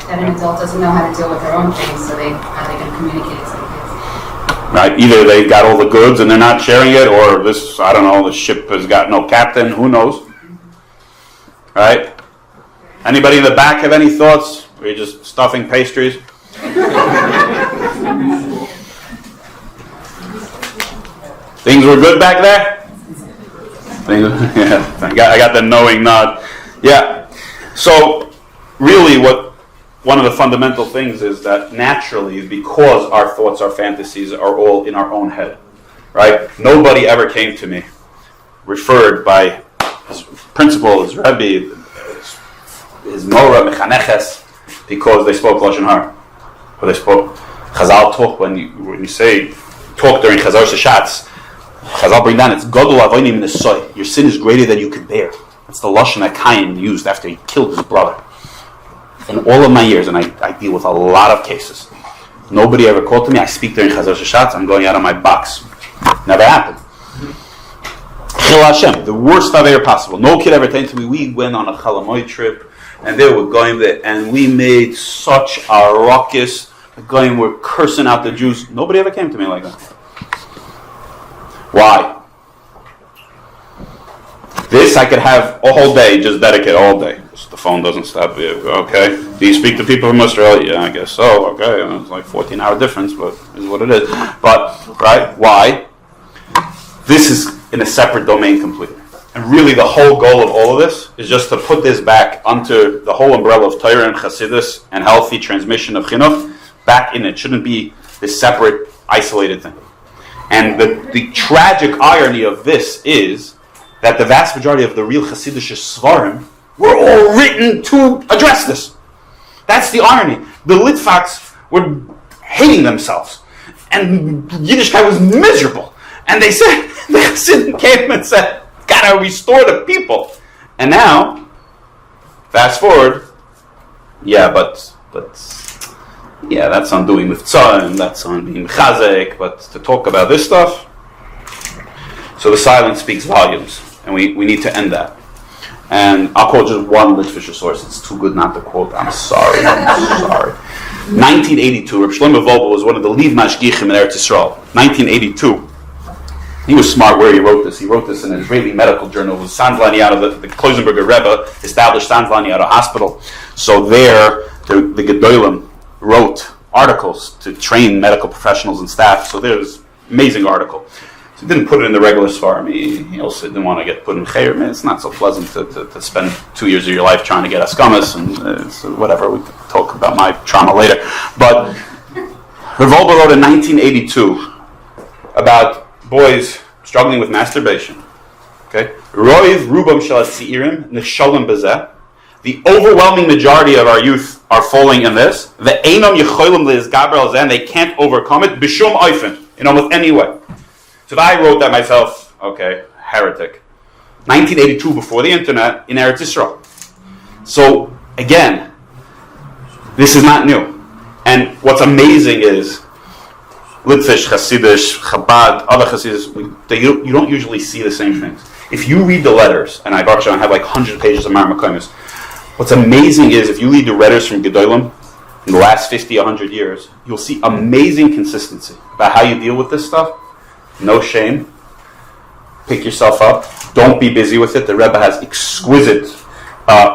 That an adult doesn't know how to deal with their own things, so how they can communicate it to the kids. Right. Either they got all the goods and they're not sharing it, or the ship has got no captain. Who knows? Right? Anybody in the back have any thoughts? Or are you just stuffing pastries? Things were good back there? Yeah, I got the knowing nod. Yeah. So, really one of the fundamental things is that naturally, because our thoughts, our fantasies are all in our own head, right? Nobody ever came to me, referred by his principal, his Rebbe, his Mora, Mechaneches, because they spoke Lashon Hara. Or they spoke Chazal talk, when you say talk during Chazal Shashatz, Chazal bring down, it's Godol Avonim Nesoy. Your sin is greater than you could bear. That's the Lashon that Cain used after he killed his brother. In all of my years, and I deal with a lot of cases, nobody ever called to me, I speak during Chazal Shashatz, I'm going out of my box. Never happened. Chil Hashem, the worst Aveir possible. No kid ever came to me. We went on a Chalamoy trip, and they were going there, and we made such a ruckus. The Goyim were cursing out the Jews. Nobody ever came to me like that. Why? This I could have a whole day, just dedicate all day. The phone doesn't stop. Okay. Do you speak to people from Australia? Yeah, I guess so. Okay. It's like 14-hour difference, but it's what it is. But, right? Why? This is in a separate domain completely. And really the whole goal of all of this is just to put this back under the whole umbrella of Torah and Chassidus and healthy transmission of Chinuch back in it. Shouldn't be this separate, isolated thing. And the tragic irony of this is that the vast majority of the real Chassidish Svarim were all written to address this. That's the irony. The Litvaks were hating themselves. And Yiddishkeit was miserable. And they said, the Chassidim came and said, gotta restore the people. And now, fast forward, but that's on doing mitzvah, and that's on being chazek, but to talk about this stuff, so the silence speaks volumes, and we need to end that. And I'll quote just one Litvisher source. It's too good not to quote. I'm sorry. 1982, Rabbi Shloimie Zimmerman was one of the lead mashgichim in Eretz Yisrael. 1982. He was smart where he wrote this. He wrote this in an Israeli medical journal. It was Sanzlani out of the Kloisenberger Rebbe established Sanzlani out of hospital. So there, the Gedolim wrote articles to train medical professionals and staff. So there's amazing article. So he didn't put it in the regular Sfarim. He also didn't want to get put in Cheir. It's not so pleasant to spend 2 years of your life trying to get Askamas and so whatever. We can talk about my trauma later. But Revolba wrote in 1982 about boys struggling with masturbation. Okay, Roiv Rubam Shel Tzeirim Nishalim Bezeh. The overwhelming majority of our youth are falling in this. The Einam Yecholim Leizgaber Al Zeh, and they can't overcome it. B'shum Oifen, in almost any way. So I wrote that myself. Okay, heretic. 1982, before the internet, in Eretz Yisrael. So again, this is not new. And what's amazing is Litvish, Hasidish, Chabad, other Hasidus, you don't usually see the same things. If you read the letters, and I have like 100 pages of Mar Makomis, what's amazing is if you read the letters from Gedolim in the last 50, 100 years, you'll see amazing consistency about how you deal with this stuff. No shame. Pick yourself up. Don't be busy with it. The Rebbe has exquisite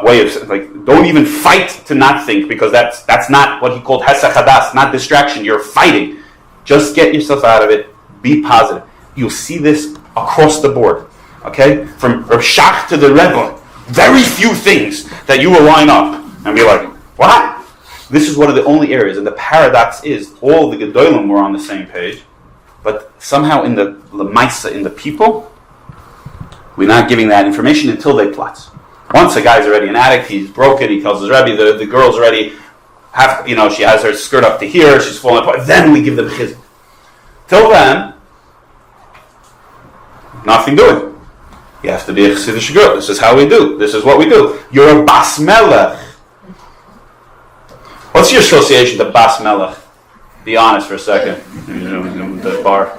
way of, like, don't even fight to not think, because that's not what he called Hesach Hadas, not distraction. You're fighting. Just get yourself out of it. Be positive. You'll see this across the board. Okay? From Rashach to the Rebbe. Very few things that you will line up and be like, what? This is one of the only areas. And the paradox is, all the Gedolim were on the same page, but somehow in the Lemaisa, in the people, we're not giving that information until they plot. Once a guy's already an addict, he's broken, he tells his Rebbe, the girl's already, she has her skirt up to here, she's falling apart, then we give them chizuk. Till then, nothing doing. You have to be a Chassidish girl. This is how we do. This is what we do. You're a Bas Melech. What's your association to Bas Melech? Be honest for a second. The bar.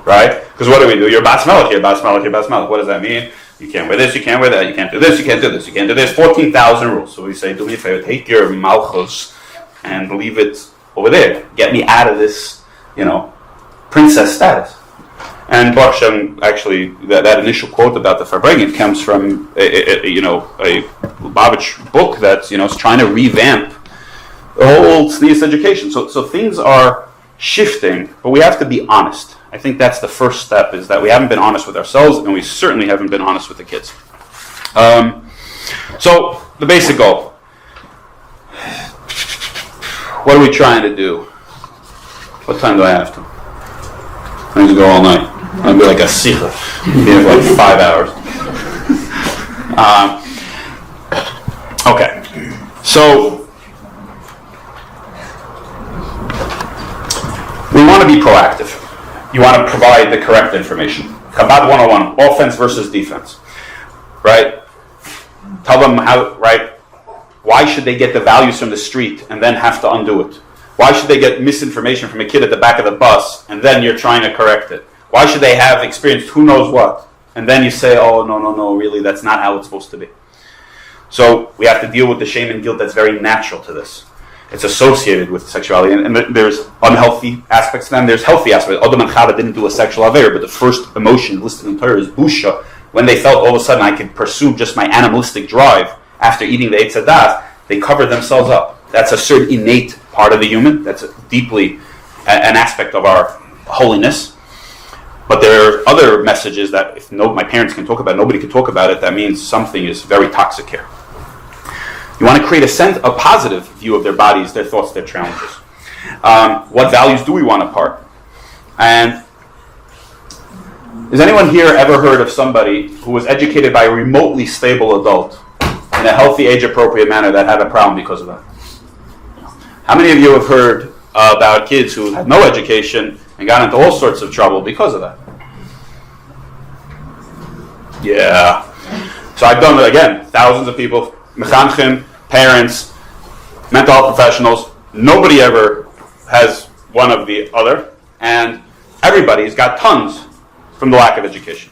Right? Because what do? You're Bas Melech, you're Bas Melech, you're Bas Melech. What does that mean? You can't wear this, you can't wear that, you can't do this, you can't do this, you can't do this. 14,000 rules. So we say, do me a favor, take your Malchus and leave it over there. Get me out of this, princess status. And Baruch Hashem, actually, that initial quote about the Farbrengen comes from a Lubavitch book that's is trying to revamp the whole Tznius education. So things are shifting, but we have to be honest. I think that's the first step, is that we haven't been honest with ourselves, and we certainly haven't been honest with the kids. So the basic goal. What are we trying to do? What time do I have to? I need to go all night. I'm going to be like a sikha. Be here for like 5 hours. Okay. So, we want to be proactive. You want to provide the correct information. Chabad 101, offense versus defense. Right? Tell them how, right? Why should they get the values from the street and then have to undo it? Why should they get misinformation from a kid at the back of the bus and then you're trying to correct it? Why should they have experienced who knows what? And then you say, oh, no, really, that's not how it's supposed to be. So we have to deal with the shame and guilt that's very natural to this. It's associated with sexuality. And there's unhealthy aspects to them. There's healthy aspects. Adam and Chava didn't do a sexual aver, but the first emotion listed in Torah is busha. When they felt all of a sudden I could pursue just my animalistic drive after eating the Eitz Hadas, they covered themselves up. That's a certain innate part of the human. That's deeply an aspect of our holiness. But there are other messages that if my parents can talk about, nobody can talk about it, that means something is very toxic here. You want to create a positive view of their bodies, their thoughts, their challenges. What values do we want to impart? And has anyone here ever heard of somebody who was educated by a remotely stable adult in a healthy, age-appropriate manner that had a problem because of that? How many of you have heard about kids who had no education and got into all sorts of trouble because of that? Yeah. So I've done, again, thousands of people, mechanchim, parents, mental health professionals. Nobody ever has one of the other, and everybody's got tons from the lack of education.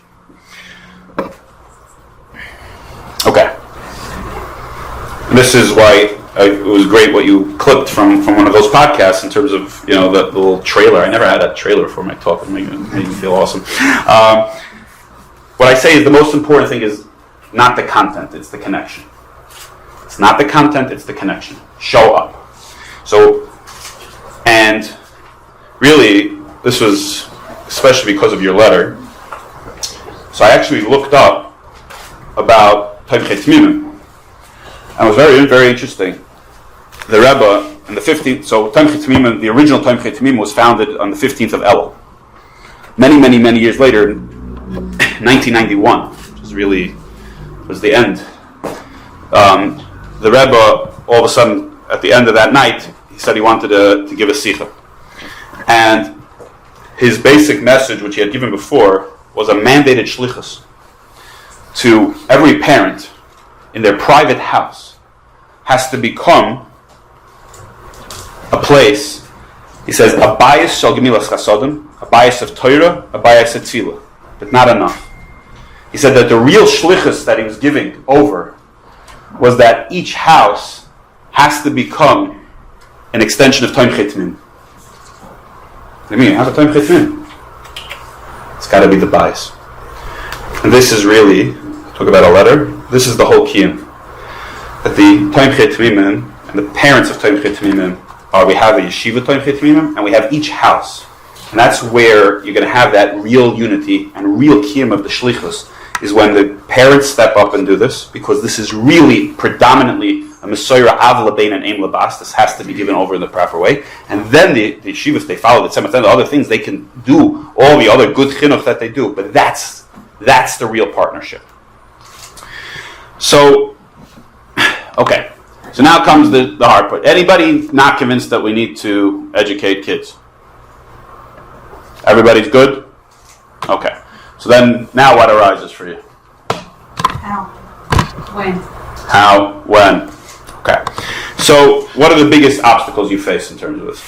this is why it was great what you clipped from one of those podcasts in terms of the little trailer. I never had that trailer for my talk. It made me feel awesome. What I say is the most important thing is not the content, it's the connection. It's not the content, it's the connection. Show up. So, and really, this was especially because of your letter. So I actually looked up about Tomchei Tmimim. And it was very, very interesting. The Rebbe in the 15th, so Tomchei Tmimim, the original Tomchei Tmimim was founded on the 15th of Elul. Many, many, many years later, in 1991, which was the end. The Rebbe, all of a sudden, at the end of that night, he said he wanted to give a sikha. And his basic message, which he had given before, was a mandated shlichus to every parent in their private house has to become a place. He says, a bias shal gemilas chasodim, a bias of Torah, a bias of tefillah, but not enough. He said that the real shlichus that he was giving over was that each house has to become an extension of Tomchei Tmimim. What do you mean? How's a Tomchei Tmimim? It's got to be the bias. And this is really, talk about a letter, this is the whole kiyum. That the Tomchei Tmimim and the parents of Tomchei Tmimim we have a Yeshiva Tomchei Tmimim, and we have each house. And that's where you're going to have that real unity and real kiyum of the shlichus, is when the parents step up and do this, because this is really predominantly a Mesorah Av Labein and Aim Labas. This has to be given over in the proper way. And then the Yeshivas, they follow the Tzemach, the other things, they can do all the other good chinuch that they do. But that's the real partnership. So, okay. So now comes the hard part. Anybody not convinced that we need to educate kids? Everybody's good? Okay. So then, now what arises for you? How? When? How? When? Okay. So, what are the biggest obstacles you face in terms of this?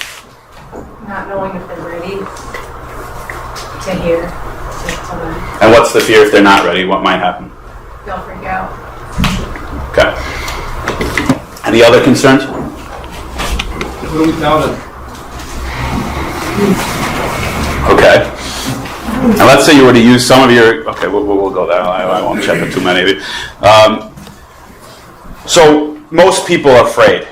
Not knowing if they're ready to hear, to learn. And what's the fear if they're not ready? What might happen? They'll freak out. Okay. Any other concerns? What do we tell them? Okay. And let's say you were to use some of your... Okay, we'll go there. I won't check with too many of you. So, most people are afraid.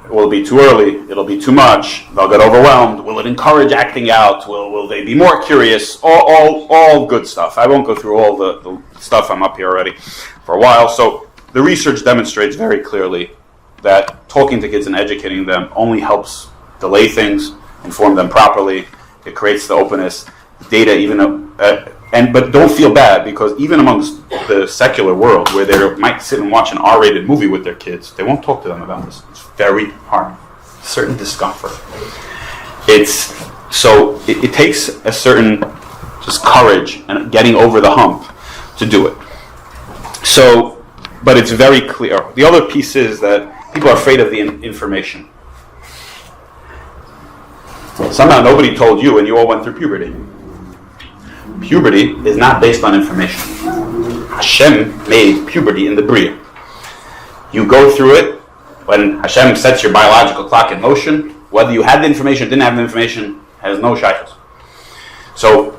Will it be too early? It'll be too much. They'll get overwhelmed. Will it encourage acting out? Will they be more curious? All good stuff. I won't go through all the stuff. I'm up here already for a while. So, the research demonstrates very clearly that talking to kids and educating them only helps delay things, inform them properly. It creates the openness. Data, but don't feel bad, because even amongst the secular world, where they might sit and watch an R-rated movie with their kids, they won't talk to them about this. It's very hard. Certain discomfort. It takes a certain just courage and getting over the hump to do it. So, but it's very clear. The other piece is that people are afraid of the information. Somehow nobody told you, and you all went through puberty. Puberty is not based on information. Hashem made puberty in the Bria. You go through it when Hashem sets your biological clock in motion. Whether you had the information or didn't have the information has no shaykhs. So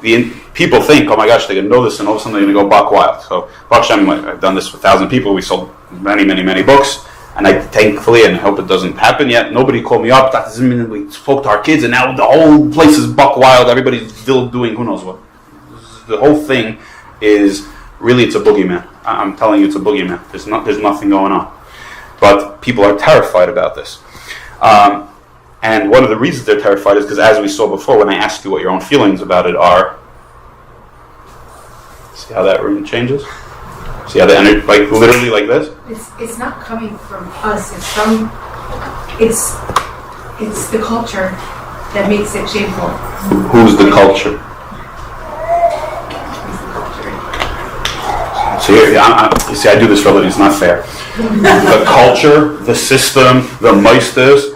people think, oh my gosh, they're going to know this, and all of a sudden they're going to go buck wild. So, Baruch Hashem, I've done this with 1,000 people. We sold many, many, many books. And I thankfully, and I hope it doesn't happen yet, nobody called me up. Dr. Zimmerman, we spoke to our kids, and now the whole place is buck wild. Everybody's still doing who knows what. The whole thing is really, it's a boogeyman. I'm telling you, it's a boogeyman. There's nothing going on. But people are terrified about this. And one of the reasons they're terrified is because, as we saw before, when I asked you what your own feelings about it are, see how that room changes? See how the energy, like literally like this? It's not coming from us. It's the culture that makes it shameful. Who's the culture? See, I do this for a living. It's not fair. The culture, the system, the meisters,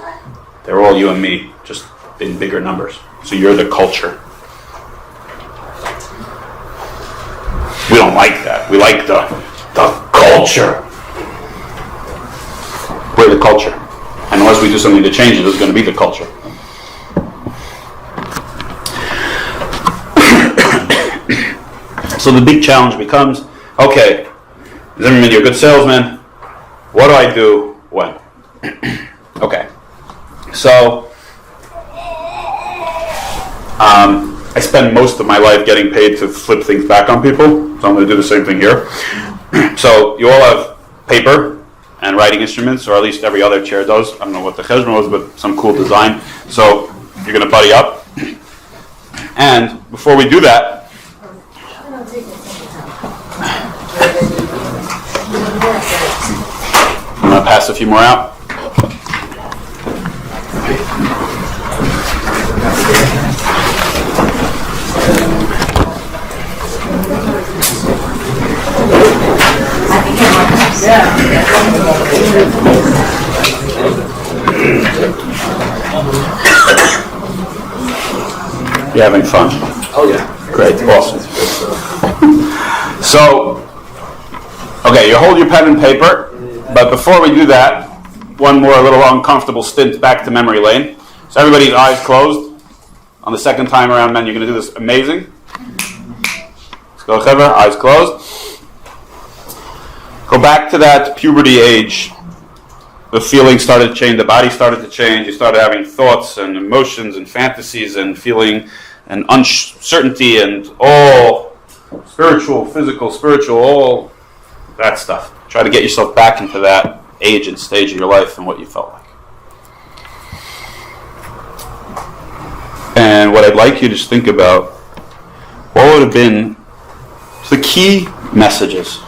they're all you and me, just in bigger numbers. So you're the culture. We don't like that. We like the culture. we're the culture. And unless we do something to change it, it's going to be the culture. So the big challenge becomes, okay, Zimmerman, you're a good salesman. What do I do when? Okay. So, I spend most of my life getting paid to flip things back on people, so I'm going to do the same thing here. So, you all have paper and writing instruments, or at least every other chair does. I don't know what the cheshbon was, but some cool design. So, you're going to buddy up. And before we do that, I'm going to pass a few more out. You having fun? Oh yeah. Great, awesome. So, okay, you hold your pen and paper, but before we do that, one more little uncomfortable stint back to memory lane. So everybody's eyes closed. On the second time around, men, you're going to do this amazing. Let's go, Chaver, eyes closed. Go back to that puberty age. The feelings started to change, the body started to change, you started having thoughts and emotions and fantasies and feeling and uncertainty and all spiritual, physical, all that stuff. Try to get yourself back into that age and stage of your life and what you felt like. And what I'd like you to just think about, what would have been the key messages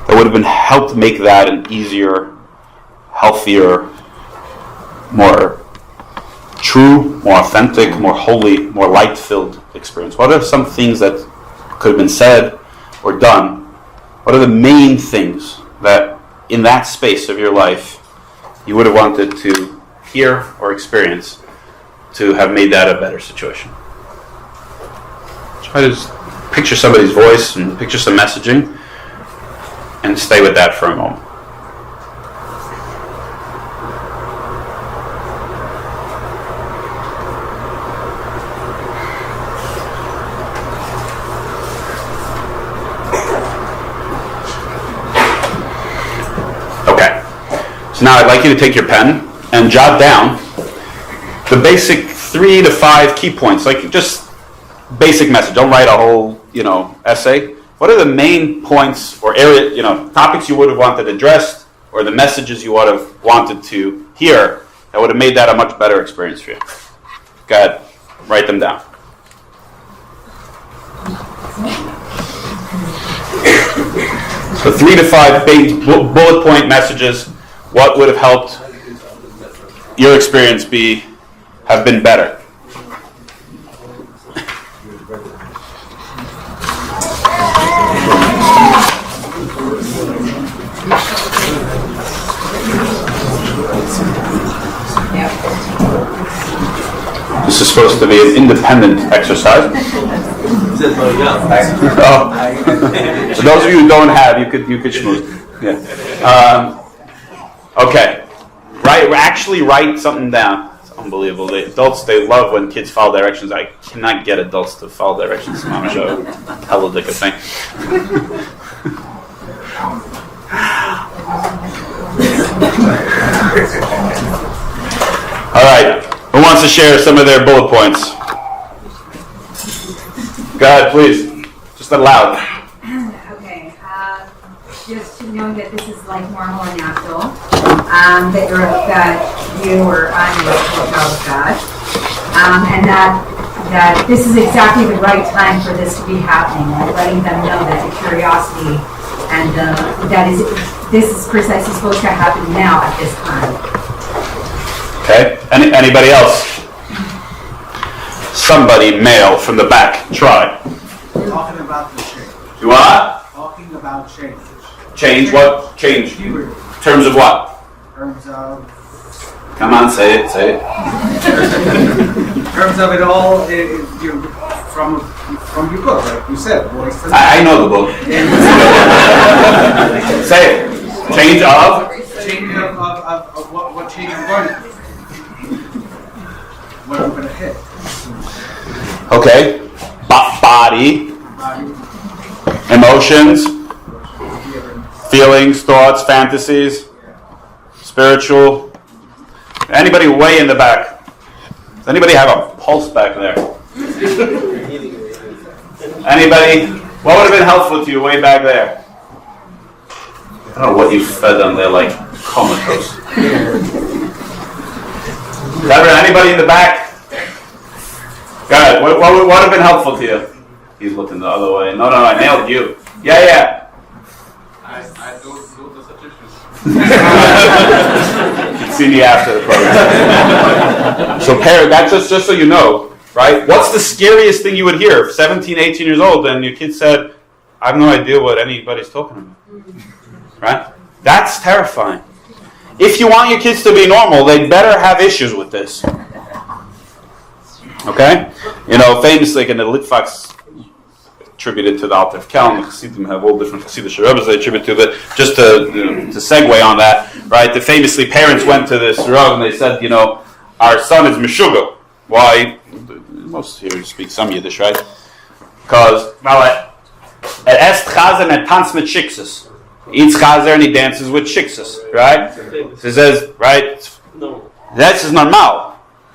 that would have been helped make that an easier, healthier, more true, more authentic, more holy, more light-filled experience? What are some things that could have been said or done? What are the main things that in that space of your life you would have wanted to hear or experience to have made that a better situation? Try to just picture somebody's voice and picture some messaging and stay with that for a moment. So now I'd like you to take your pen and jot down the basic 3 to 5 key points, like just basic message. Don't write a whole, essay. What are the main points or area, topics you would have wanted addressed, or the messages you would have wanted to hear that would have made that a much better experience for you? Go ahead, write them down. So 3 to 5 big bullet point messages. What would have helped your experience have been better? This is supposed to be an independent exercise. Oh. For those of you who don't have, you could schmooze. Yeah. Okay, actually write something down. It's unbelievable. The adults, they love when kids follow directions. I cannot get adults to follow directions. Mama show, hella dick thing. All right, who wants to share some of their bullet points? Go ahead, please. Just aloud. Okay. Just to know that this is like normal and natural. That you or I'm a child of God, and that this is exactly the right time for this to be happening, and letting them know that the curiosity and this is precisely supposed to happen now at this time. Okay. Anybody else? Somebody, male from the back. Try. Talking about the change. You what? Talking about change. Change what? Change. In Terms of what? terms of. Come on, say it. In terms of it all, from your book, like you said, voice. I know the book. Say it. Change of? change of what change I'm going to do. What I'm going to hit. Okay. Body, emotions, feelings, thoughts, fantasies, spiritual. Anybody way in the back? Does anybody have a pulse back there? Anybody? What would have been helpful to you way back there? I don't know what you fed them. They're like comatose. Anybody in the back? Got it. What would have been helpful to you? He's looking the other way. No, I nailed you. Yeah. I don't know such issues. You see me after the program. So, parent, that's just so you know, right? What's the scariest thing you would hear? 17, 18 years old, and your kid said, I have no idea what anybody's talking about. Right? That's terrifying. If you want your kids to be normal, they better have issues with this. Okay? Famously, like in the Litvaks attributed to the Alter of Kelm, the Chassidim have all different Chassidic rabbis they attribute to, but just to segue on that, right? The famously parents went to this Rav and they said, our son is Meshuggah. Why? Most here speak some Yiddish, right? Because, est chazer and tanz mit shiksus. He eats chazer and he dances with shiksus, right? So he says, right? That's is normal.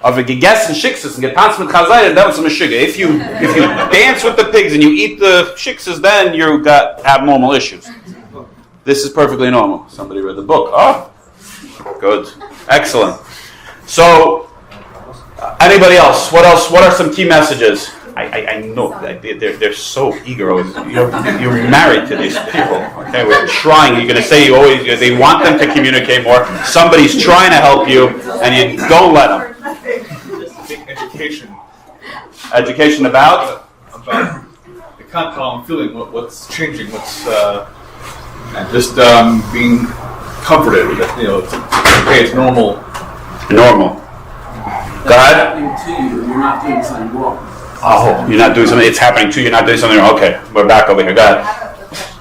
Of a gegessen shiksus and getanzt mit chazer, that was a meshuggah. If you dance with the pigs and you eat the shiksus, then you got abnormal issues. This is perfectly normal. Somebody read the book. Oh, good, excellent. So, anybody else? What else? What are some key messages? I know that they're so eager. You're married to these people. Okay, we're trying. You're going to say they want them to communicate more. Somebody's trying to help you, and you don't let them. Education. Education about the how I'm feeling. What's changing? What's and just being comforted that okay, it's normal. Normal. Go ahead. You're not doing something wrong. Oh, you're not doing something. It's happening to you. You're not doing something wrong. Okay, we're back over here. Go ahead. I have a question.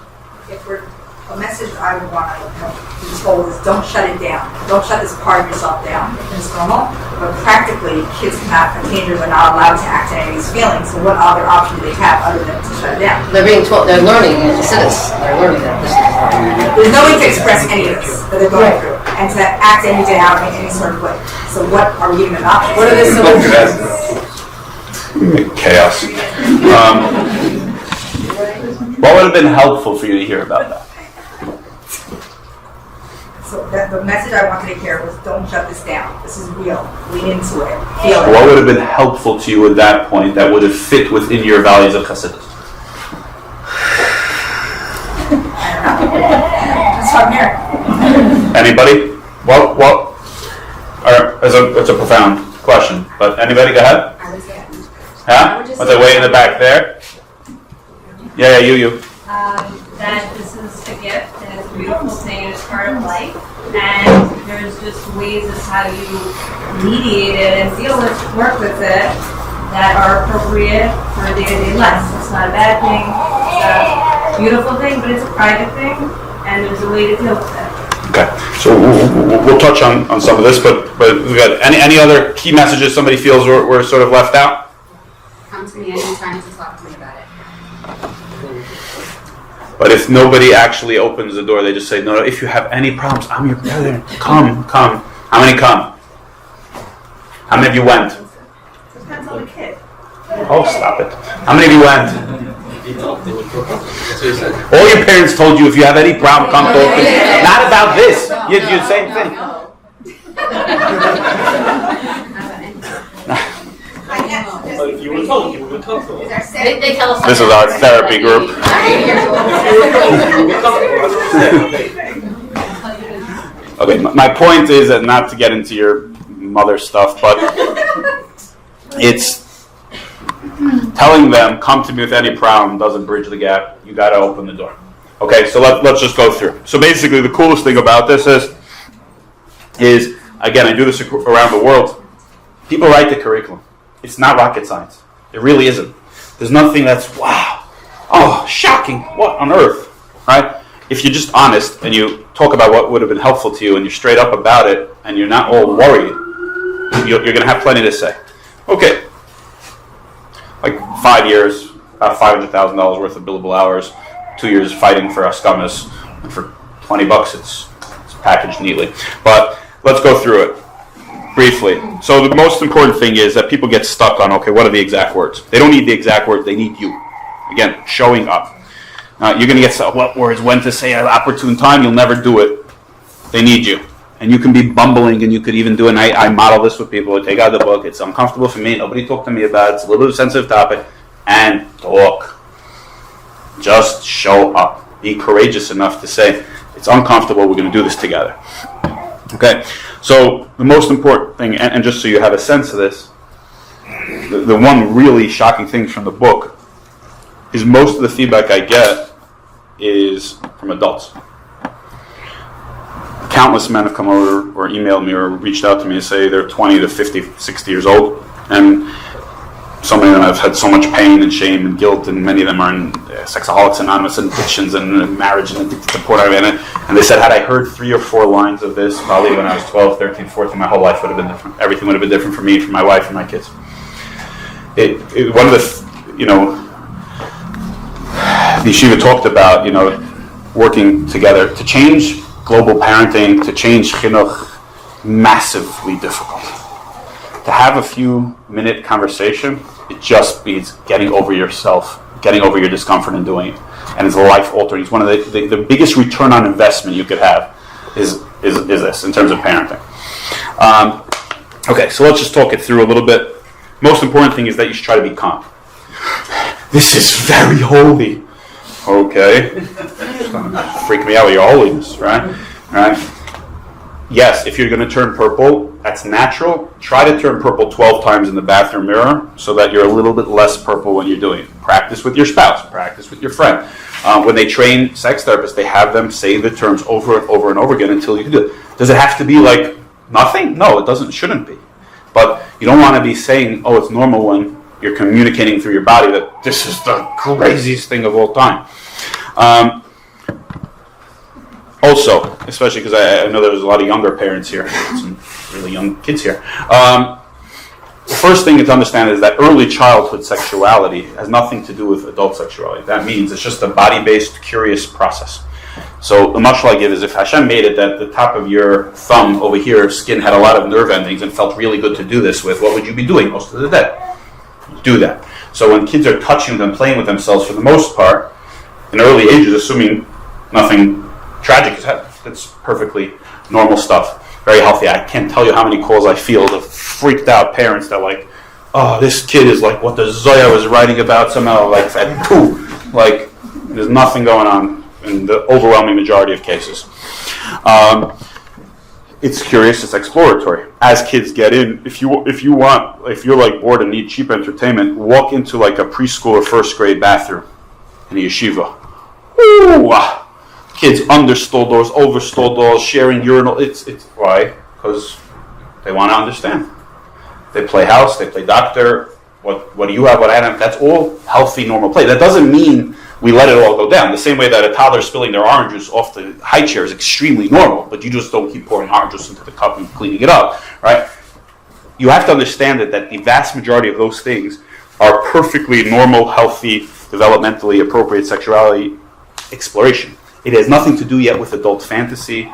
If we're a message I would want to be told is don't shut it down. Don't shut this part of yourself down. It's normal, but practically kids can have teenagers are not allowed to act on any of these feelings. So what other option do they have other than to shut it down? They're being told. They're learning as citizens. They're learning that this is There's no way to express any of this that they're going through and to act anything out in any sort of way. So what are we giving them options? What are the solutions? Chaos. What would have been helpful for you to hear about that? So the message I wanted to hear was don't shut this down. This is real. Lean into it. Feel it. What would have been helpful to you at that point that would have fit within your values of Chassidus? I don't know. That's what I'm hearing. Anybody? What? It's a profound question, but anybody? Go ahead. Huh? Was I way in the back there? Yeah, you. That this is a gift and it's a beautiful thing and it's part of life. And there's just ways of how you mediate it and deal with, work with it that are appropriate for day-to-day life. It's not a bad thing, it's a beautiful thing, but it's a private thing and there's a way to deal with it. Okay, so we'll touch on some of this, but we got any other key messages somebody feels were sort of left out? Come to me anytime to talk to me about it. But if nobody actually opens the door, they just say, no, if you have any problems, I'm your brother. Come. How many come? How many of you went? Depends on the kid. Oh, stop it. How many of you went? All your parents told you if you have any problem, come to open. Not about this. You do the same thing. But if you were told, you would come to us. They tell us. This is our therapy group. Okay, my point is that not to get into your mother stuff, but it's telling them, come to me with any problem doesn't bridge the gap. You got to open the door. Okay, so let's just go through. So basically, the coolest thing about this is again, I do this around the world. People write the curriculum. It's not rocket science. It really isn't. There's nothing that's, wow, oh, shocking, what on earth, right? if you're just honest and you talk about what would have been helpful to you and you're straight up about it and you're not all worried, you're going to have plenty to say. Okay. Like 5 years, about $500,000 worth of billable hours, 2 years fighting for Askamas, and for $20 it's packaged neatly. But let's go through it briefly. So the most important thing is that people get stuck on, okay, what are the exact words? They don't need the exact words, they need you. Again, showing up. You're going to get stuck, what words, when to say at an opportune time, you'll never do it. They need you. And you can be bumbling, and you could even do it. I model this with people. I take out the book. It's uncomfortable for me. Nobody talked to me about it. It's a little bit of a sensitive topic. And talk. Just show up. Be courageous enough to say, it's uncomfortable. We're going to do this together. Okay. So the most important thing, and just so you have a sense of this, the one really shocking thing from the book is most of the feedback I get is from adults. Countless men have come over or emailed me or reached out to me and say they're 20 to 50, 60 years old, and so many of them have had so much pain and shame and guilt, and many of them are in Sexaholics Anonymous and addictions and marriage and addicted to pornography. And they said, had I heard 3 or 4 lines of this, probably when I was 12, 13, 14, my whole life would have been different. Everything would have been different for me, for my wife, and my kids. One of the, the Yeshiva talked about, working together to change global parenting, to change chinuch, massively difficult. To have a few minute conversation, it just means getting over yourself, getting over your discomfort and doing it. And it's life altering. It's one of the biggest return on investment you could have is this in terms of parenting. Okay, so let's just talk it through a little bit. Most important thing is that you should try to be calm. This is very holy. Okay. It's going to freak me out with your holiness, right? Right? Yes, if you're going to turn purple, that's natural. Try to turn purple 12 times in the bathroom mirror so that you're a little bit less purple when you're doing it. Practice with your spouse. Practice with your friend. When they train sex therapists, they have them say the terms over and over and over again until you can do it. Does it have to be like nothing? No, it doesn't. Shouldn't be. But you don't want to be saying, oh, it's normal when you're communicating through your body that this is the craziest thing of all time. Also, especially because I know there's a lot of younger parents here, some really young kids here. The first thing to understand is that early childhood sexuality has nothing to do with adult sexuality. That means it's just a body-based, curious process. So the mashal I give is if Hashem made it that the top of your thumb over here, skin had a lot of nerve endings and felt really good to do this with, what would you be doing most of the day? Do that. So when kids are touching them, playing with themselves, for the most part, in early ages, assuming nothing tragic has happened, that's perfectly normal stuff. Very healthy. I can't tell you how many calls I feel of freaked out parents that like, oh, this kid is like what the Zoya was writing about somehow, like at 2. Like, there's nothing going on in the overwhelming majority of cases. It's curious, it's exploratory. As kids get in, if you're like bored and need cheap entertainment, walk into like a preschool or first grade bathroom in a yeshiva. Ooh, kids under stall doors, over stall doors, sharing urinal. It's why? Because they want to understand. They play house, they play doctor. What do you have? What I have? That's all healthy, normal play. That doesn't mean we let it all go down. The same way that a toddler spilling their orange juice off the high chair is extremely normal, but you just don't keep pouring orange juice into the cup and cleaning it up, right? You have to understand that the vast majority of those things are perfectly normal, healthy, developmentally appropriate sexuality exploration. It has nothing to do yet with adult fantasy,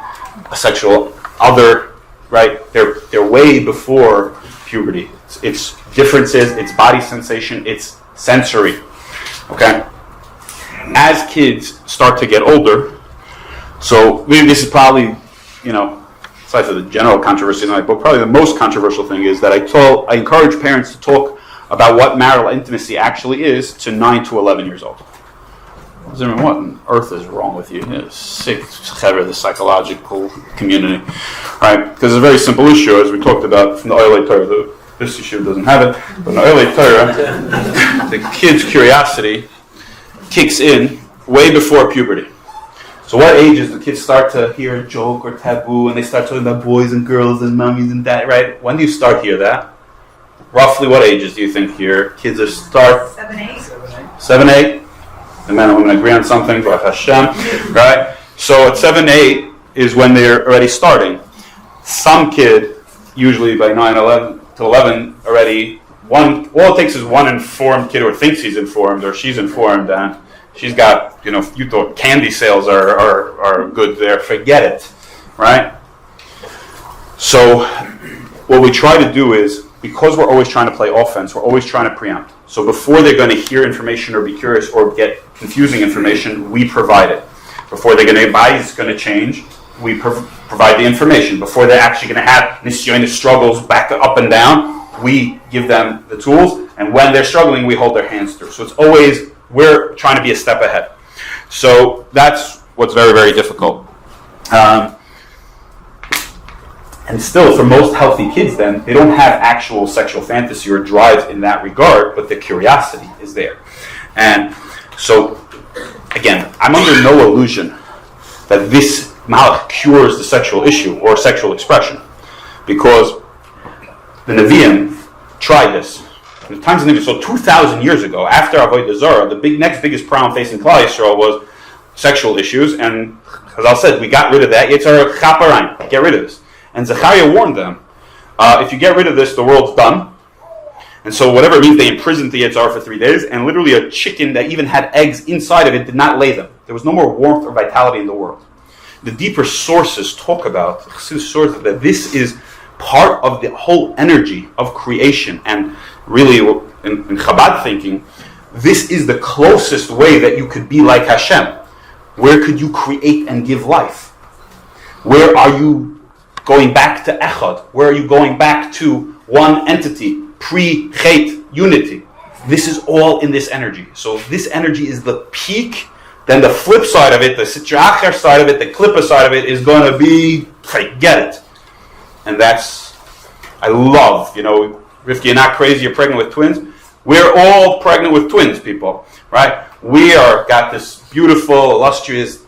a sexual other, right? They're way before puberty. It's differences, it's body sensation, it's sensory, okay? As kids start to get older, so maybe this is probably, aside from the general controversy in my book, probably the most controversial thing is that I encourage parents to talk about what marital intimacy actually is to 9 to 11 years old. Zimmerman, what on earth is wrong with you? Sick, the psychological community, right? Because it's a very simple issue, as we talked about from the Oilei Torah. This issue doesn't have it, but in the Oilei Torah, the kid's curiosity kicks in way before puberty. So what ages do kids start to hear a joke or taboo and they start talking about boys and girls and mummies and dad, right? When do you start to hear that? Roughly what ages do you think your kids are start? 7, 8. 7, 8. The men and women agree on something, Baruch Hashem, right? So at 7, 8 is when they're already starting. Some kid, usually by 9, 11 to 11, already all it takes is one informed kid who thinks he's informed or she's informed, and she's got, you thought candy sales are good there, forget it, right? So what we try to do is, because we're always trying to play offense, we're always trying to preempt. So before they're going to hear information or be curious or get confusing information, we provide it. Before they're going to buy, it's going to change, we provide the information. Before they're actually going to have the struggles back up and down, we give them the tools. And when they're struggling, we hold their hands through. So it's always, we're trying to be a step ahead. So that's what's very, very difficult. And still, for most healthy kids then, they don't have actual sexual fantasy or drive in that regard, but the curiosity is there. And so, again, I'm under no illusion that this malach cures the sexual issue or sexual expression, because the Nevi'im tried this. In the times of the Nevi'im, so 2,000 years ago, after Avodah Zarah, the next biggest problem facing Klal Yisrael was sexual issues, and as I said, we got rid of that. Yitzhar Chaparayim, get rid of this. And Zechariah warned them, if you get rid of this, the world's done. And so whatever it means, they imprisoned the Yitzhar for 3 days, and literally a chicken that even had eggs inside of it did not lay them. There was no more warmth or vitality in the world. The deeper sources talk about, that this is part of the whole energy of creation. And really, in Chabad thinking, this is the closest way that you could be like Hashem. Where could you create and give life? Where are you going back to Echad? Where are you going back to one entity, pre-Chet, unity? This is all in this energy. So this energy is the peak. Then the flip side of it, the Sitra Achar side of it, the Klippa side of it is going to be, forget it. And that's, I love, Rivki, you're not crazy, you're pregnant with twins. We're all pregnant with twins, people, right? We got this beautiful, illustrious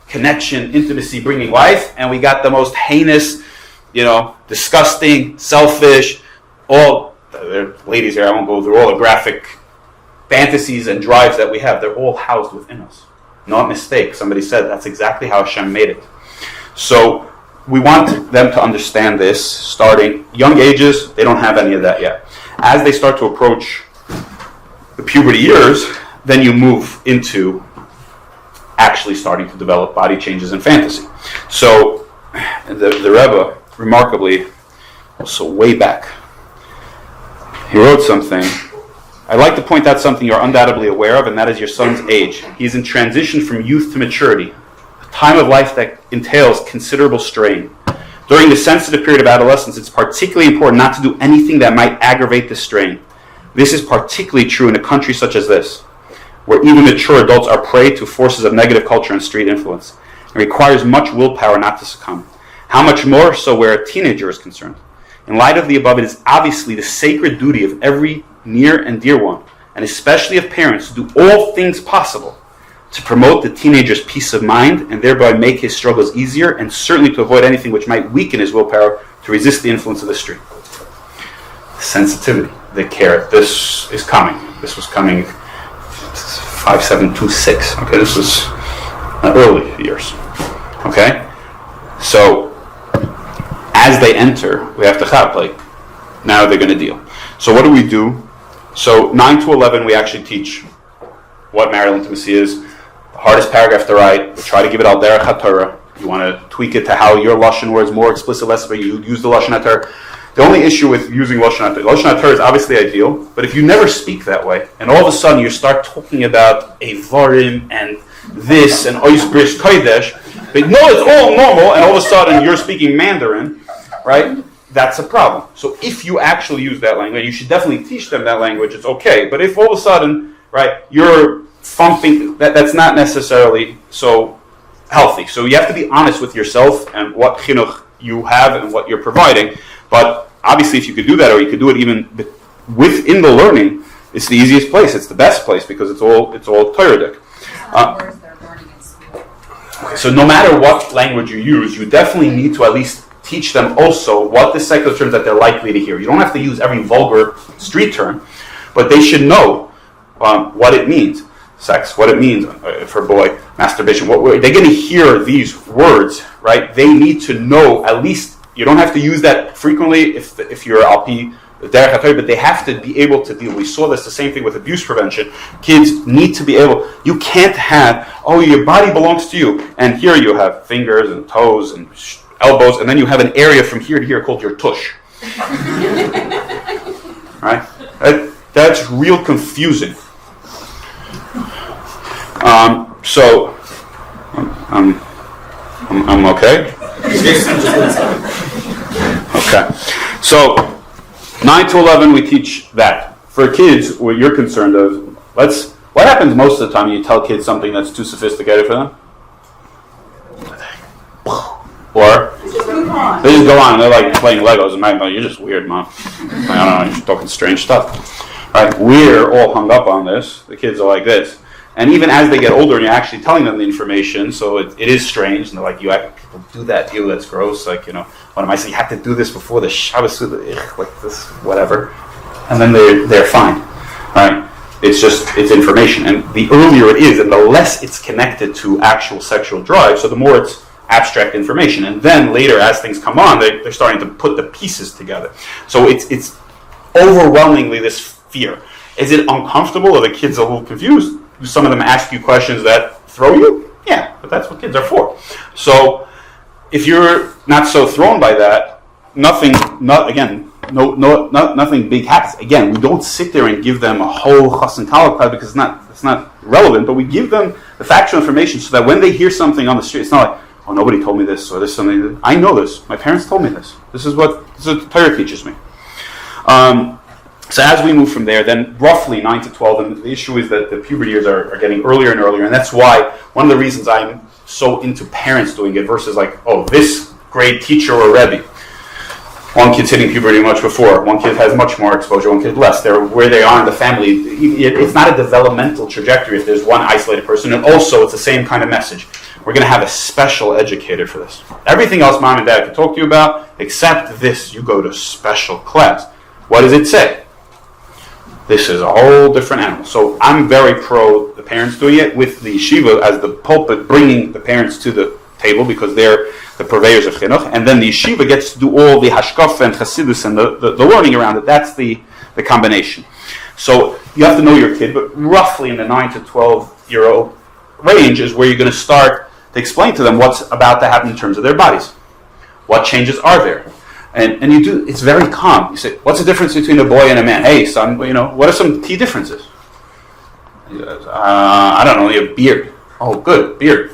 connection, intimacy, bringing life, and we got the most heinous, disgusting, selfish, all, there are ladies here, I won't go through all the graphic fantasies and drives that we have. They're all housed within us. Not a mistake. Somebody said that's exactly how Hashem made it. So we want them to understand this, starting young ages. They don't have any of that yet. As they start to approach the puberty years, then you move into actually starting to develop body changes and fantasy. So the Rebbe, remarkably, also way back, he wrote something. I'd like to point out something you're undoubtedly aware of, and that is your son's age. He is in transition from youth to maturity, a time of life that entails considerable strain. During the sensitive period of adolescence, it's particularly important not to do anything that might aggravate the strain. This is particularly true in a country such as this, where even mature adults are prey to forces of negative culture and street influence. It requires much willpower not to succumb. How much more so where a teenager is concerned? In light of the above, it is obviously the sacred duty of every near and dear one, and especially of parents, to do all things possible to promote the teenager's peace of mind and thereby make his struggles easier, and certainly to avoid anything which might weaken his willpower to resist the influence of the street. Sensitivity, the care. This is coming. This was coming 5, 7, 2, 6. Okay, this was early years. Okay, so as they enter, we have to chap, now they're going to deal. So what do? So 9 to 11, we actually teach what marital intimacy is. The hardest paragraph to write. We try to give it al derech haTorah. You want to tweak it to how your lashon words more explicit, less, but you use the lashon haTorah. The only issue with using lashon haTorah is obviously ideal, but if you never speak that way, and all of a sudden you start talking about avarim and this and ois brish kodesh, but no, it's all normal, and all of a sudden you're speaking Mandarin, right? That's a problem. So if you actually use that language, you should definitely teach them that language, it's okay. But if all of a sudden, right, you're thumping, that's not necessarily so healthy. So you have to be honest with yourself and what chinuch you have and what you're providing. But obviously if you could do that, or you could do it even within the learning, it's the easiest place, it's the best place, because it's all Torah. So no matter what language you use, you definitely need to at least teach them also what the secular terms that they're likely to hear. You don't have to use every vulgar street term, but they should know what it means. sex, what it means for a boy, masturbation. They're going to hear these words, right? They need to know at least. You don't have to use that frequently if you're alpi derech HaTorah, but they have to be able to deal. We saw this the same thing with abuse prevention. Kids need to be able. You can't have your body belongs to you, and here you have fingers and toes and elbows, and then you have an area from here to here called your tush. Right? That's real confusing. So, I'm okay. Okay. So, 9 to 11, we teach that. For kids, what you're concerned of, what happens most of the time when you tell kids something that's too sophisticated for them? Or they just go on and they're like playing Legos and like, you're just weird, Mom. I don't know, you're talking strange stuff. Right? We're all hung up on this. The kids are like this. And even as they get older and you're actually telling them the information, so it is strange, and they're like, you do that, that's gross, like, what am I saying? You have to do this before the Shabbos, like this, whatever. And then they're fine, right? It's information. And the earlier it is, and the less it's connected to actual sexual drive, so the more it's abstract information. And then later, as things come on, they're starting to put the pieces together. So it's overwhelmingly this fear. Is it uncomfortable? Are the kids a little confused? Do some of them ask you questions that throw you? Yeah, but that's what kids are for. So if you're not so thrown by that, nothing big happens. Again, we don't sit there and give them a whole chas and kallah because it's not relevant, but we give them the factual information so that when they hear something on the street, it's not like, oh, nobody told me this, or this something. I know this. My parents told me this. This is what Torah teaches me. So as we move from there, then roughly 9 to 12, and the issue is that the puberty years are getting earlier and earlier, and that's why one of the reasons I'm so into parents doing it versus like, this great teacher or Rebbe. One kid's hitting puberty much before, one kid has much more exposure, one kid less. They're where they are in the family. It's not a developmental trajectory if there's one isolated person, and also it's the same kind of message. We're going to have a special educator for this. Everything else Mom and Dad can talk to you about, except this, you go to special class. What does it say? This is a whole different animal. So I'm very pro the parents doing it with the yeshiva as the pulpit, bringing the parents to the table because they're the purveyors of chinuch, and then the yeshiva gets to do all the hashkafa and chassidus and the learning around it. That's the combination. So you have to know your kid, but roughly in the 9 to 12-year-old range is where you're going to start to explain to them what's about to happen in terms of their bodies. What changes are there? And you do, it's very calm. You say, what's the difference between a boy and a man? Hey, son, what are some key differences? He goes, I don't know, you have beard. Oh, good, beard.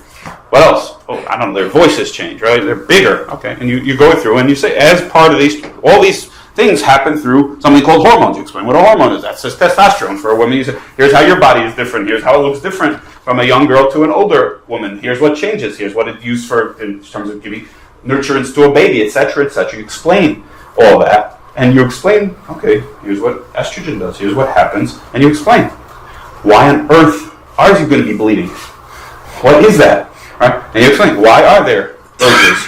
What else? Oh, I don't know, their voices change, right? They're bigger. Okay, and you go through and you say, as part of all these things happen through something called hormones. You explain what a hormone is. That says testosterone. For a woman, you say, here's how your body is different. Here's how it looks different from a young girl to an older woman. Here's what changes. Here's what it's used for in terms of giving nurturance to a baby, etc., etc. You explain all that, and you explain, okay, here's what estrogen does, here's what happens, and you explain. Why on earth are you going to be bleeding? What is that? Right? And you explain, why are there urges?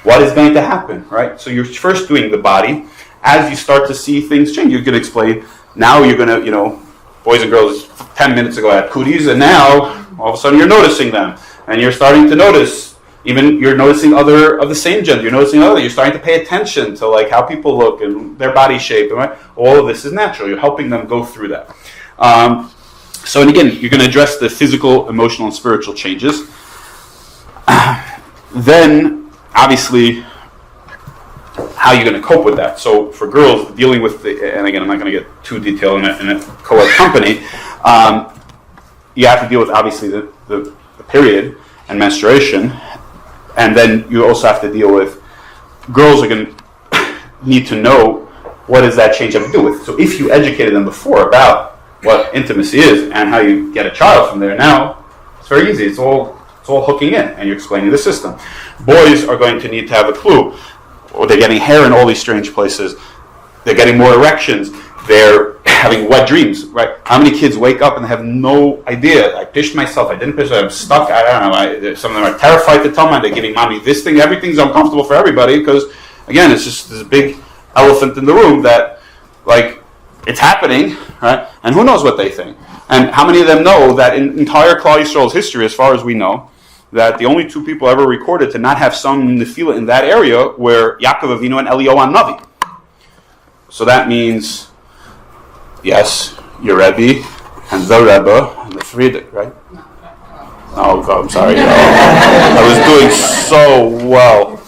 What is going to happen? Right? So you're first doing the body. As you start to see things change, you can explain, now you're going to, boys and girls 10 minutes ago had cooties, and now all of a sudden you're noticing them, and you're starting to notice. Even you're noticing other of the same gender. You're noticing other. You're starting to pay attention to like how people look and their body shape. Right? All of this is natural. You're helping them go through that. So, and again, you're going to address the physical, emotional, and spiritual changes. Then, obviously, how you're going to cope with that. So, for girls, dealing with and again, I'm not going to get too detailed in a co-ed company. You have to deal with obviously the period and menstruation. And then you also have to deal with, girls are going to need to know what does that change have to do with. So if you educated them before about what intimacy is and how you get a child from there, now it's very easy. It's all hooking in, and you're explaining the system. Boys are going to need to have a clue. Or they're getting hair in all these strange places. They're getting more erections. They're having wet dreams, right? How many kids wake up and have no idea? I pissed myself. I didn't piss. I'm stuck. I don't know. Some of them are terrified to tell me. They're giving mommy this thing. Everything's uncomfortable for everybody because, again, it's just this big elephant in the room that, like, it's happening, right? And who knows what they think? And how many of them know that in entire Klal Yisrael's history, as far as we know, that the only two people ever recorded to not have some nefila in that area were Yaakov Avinu and Eliyahu Navi. So that means, yes, your Rebbe and the Rebbe and the Frierdiker, right? Oh, God, I'm sorry. I was doing so well.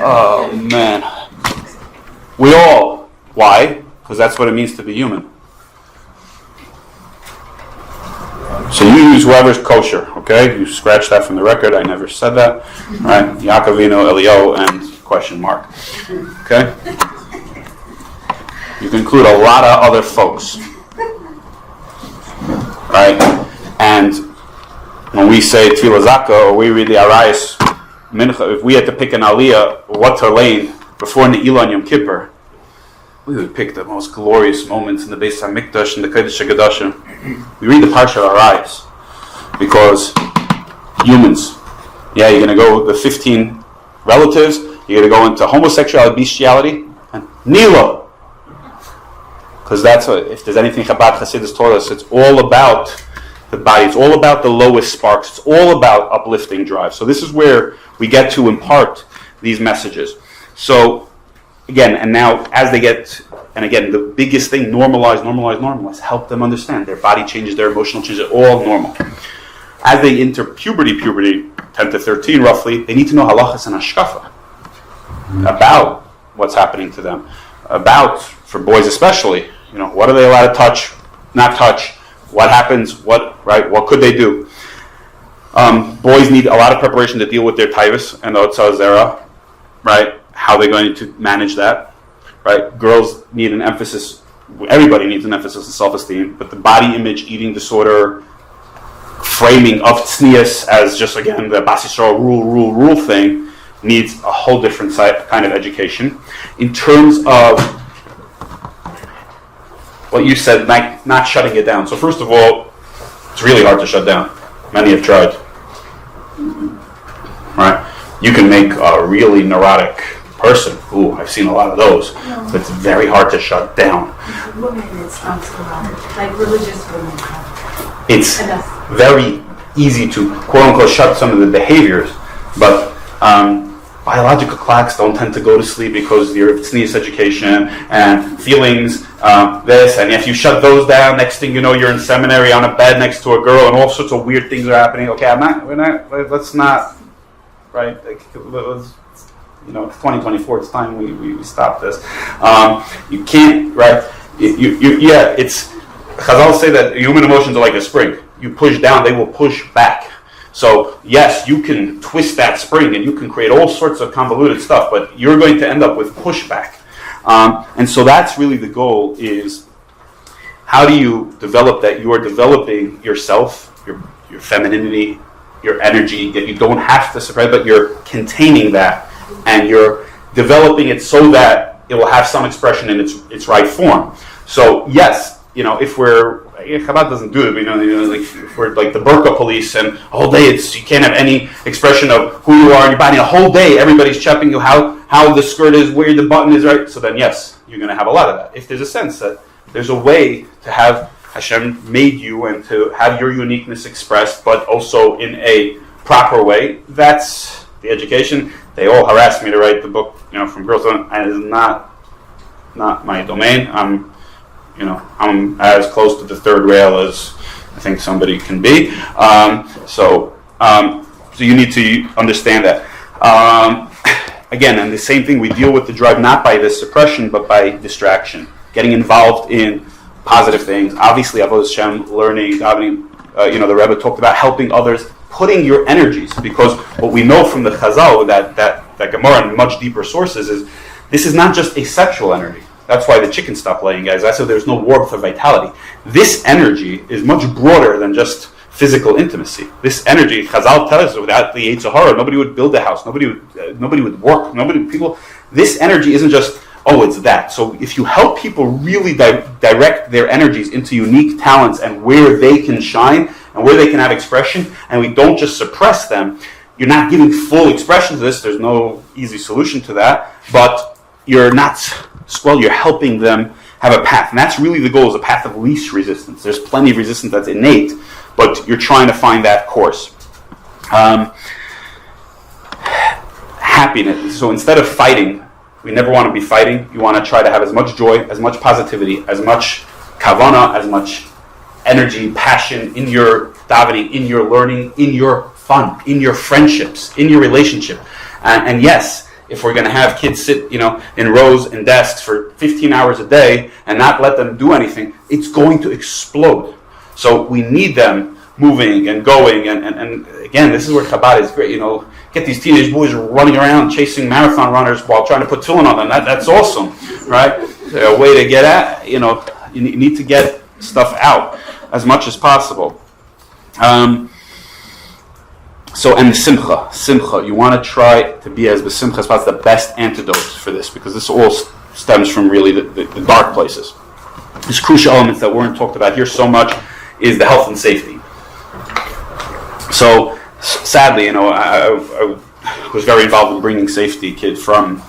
Oh, man. We all. Why? Because that's what it means to be human. So you use whoever's kosher, okay? You scratch that from the record. I never said that. Right? Yaakov Avinu, Eliyahu, and question mark. Okay? You can include a lot of other folks. Right? And when we say Tefillah Zakah, or we read the Arayos Mincha, if we had to pick an Aliyah, what to lane before Ne'ilah and Yom Kippur, we would pick the most glorious moments in the Beis HaMikdash and the Kodesh HaKadoshim. We read the Parsha of Arayos because humans, yeah, you're going to go with the 15 relatives, you're going to go into homosexuality, bestiality, and Nila. Because that's what, if there's anything Chabad Hasidus taught us, it's all about the body, it's all about the lowest sparks, it's all about uplifting drive. So this is where we get to impart these messages. So, again, and now as they get, and again, the biggest thing, normalize, help them understand. Their body changes, their emotional changes, all normal. As they enter puberty, 10 to 13 roughly, they need to know halachas and hashkafa about what's happening to them. About, for boys especially, what are they allowed to touch, not touch, what happens, what could they do? Boys need a lot of preparation to deal with their taivus and the otzah zera, right? How they're going to manage that, right? Girls need an emphasis, everybody needs an emphasis on self-esteem, but the body image, eating disorder, framing of tznius as just, again, the Bas Yisrael rule thing needs a whole different kind of education. In terms of what you said, not shutting it down. So first of all, it's really hard to shut down. Many have tried. Right? You can make a really neurotic person. Ooh, I've seen a lot of those. But it's very hard to shut down. Women, it's like religious women. It's very easy to quote-unquote shut some of the behaviors, but biological clocks don't tend to go to sleep because your tznius education and feelings, this, and if you shut those down, next thing you know, you're in seminary on a bed next to a girl and all sorts of weird things are happening. Okay, let's not, right? It's 2024, it's time we stop this. You can't, right? Chazal say that human emotions are like a spring. You push down, they will push back. So, yes, you can twist that spring and you can create all sorts of convoluted stuff, but you're going to end up with pushback. And so that's really the goal, is how do you develop that you are developing yourself, your femininity, your energy, that you don't have to suppress, but you're containing that and you're developing it so that it will have some expression in its right form. So, yes, if Chabad doesn't do it, if we're like the burqa police and a whole day you can't have any expression of who you are in your body. A whole day everybody's checking you how the skirt is, where the button is, right? So then yes, you're going to have a lot of that. If there's a sense that there's a way to have Hashem made you and to have your uniqueness expressed, but also in a proper way, that's the education. They all harassed me to write the book, from girls on, and it is not my domain. I'm as close to the third rail as I think somebody can be. So you need to understand that. Again, and the same thing, we deal with the drive not by this suppression, but by distraction. Getting involved in positive things. Obviously, Avodas Hashem, learning, davening. The Rebbe talked about helping others, putting your energies, because what we know from the Chazal, that Gemara and much deeper sources, is this is not just a sexual energy. That's why the chickens stop laying, guys. That's why there's no warmth or vitality. This energy is much broader than just physical intimacy. This energy, Chazal tells us, without the Yetzer Hara, nobody would build a house. Nobody would work. This energy isn't just, it's that. So if you help people really direct their energies into unique talents and where they can shine and where they can have expression, and we don't just suppress them, you're not giving full expression to this. There's no easy solution to that. But you're not... Well, you're helping them have a path. And that's really the goal, is a path of least resistance. There's plenty of resistance that's innate, but you're trying to find that course. Happiness. So instead of fighting, we never want to be fighting. You want to try to have as much joy, as much positivity, as much kavana, as much energy, passion in your davening, in your learning, in your fun, in your friendships, in your relationship. And yes, if we're going to have kids sit, in rows and desks for 15 hours a day and not let them do anything, it's going to explode. So we need them moving and going. And again, this is where Chabad is great. Get these teenage boys running around chasing marathon runners while trying to put tefillin on them. That's awesome, right? A way to get at, you need to get stuff out as much as possible. And the simcha, you want to try to be as besimcha as possible. The best antidote for this, because this all stems from really the dark places. These crucial elements that weren't talked about here so much is the health and safety. So sadly, I was very involved in bringing safety kids from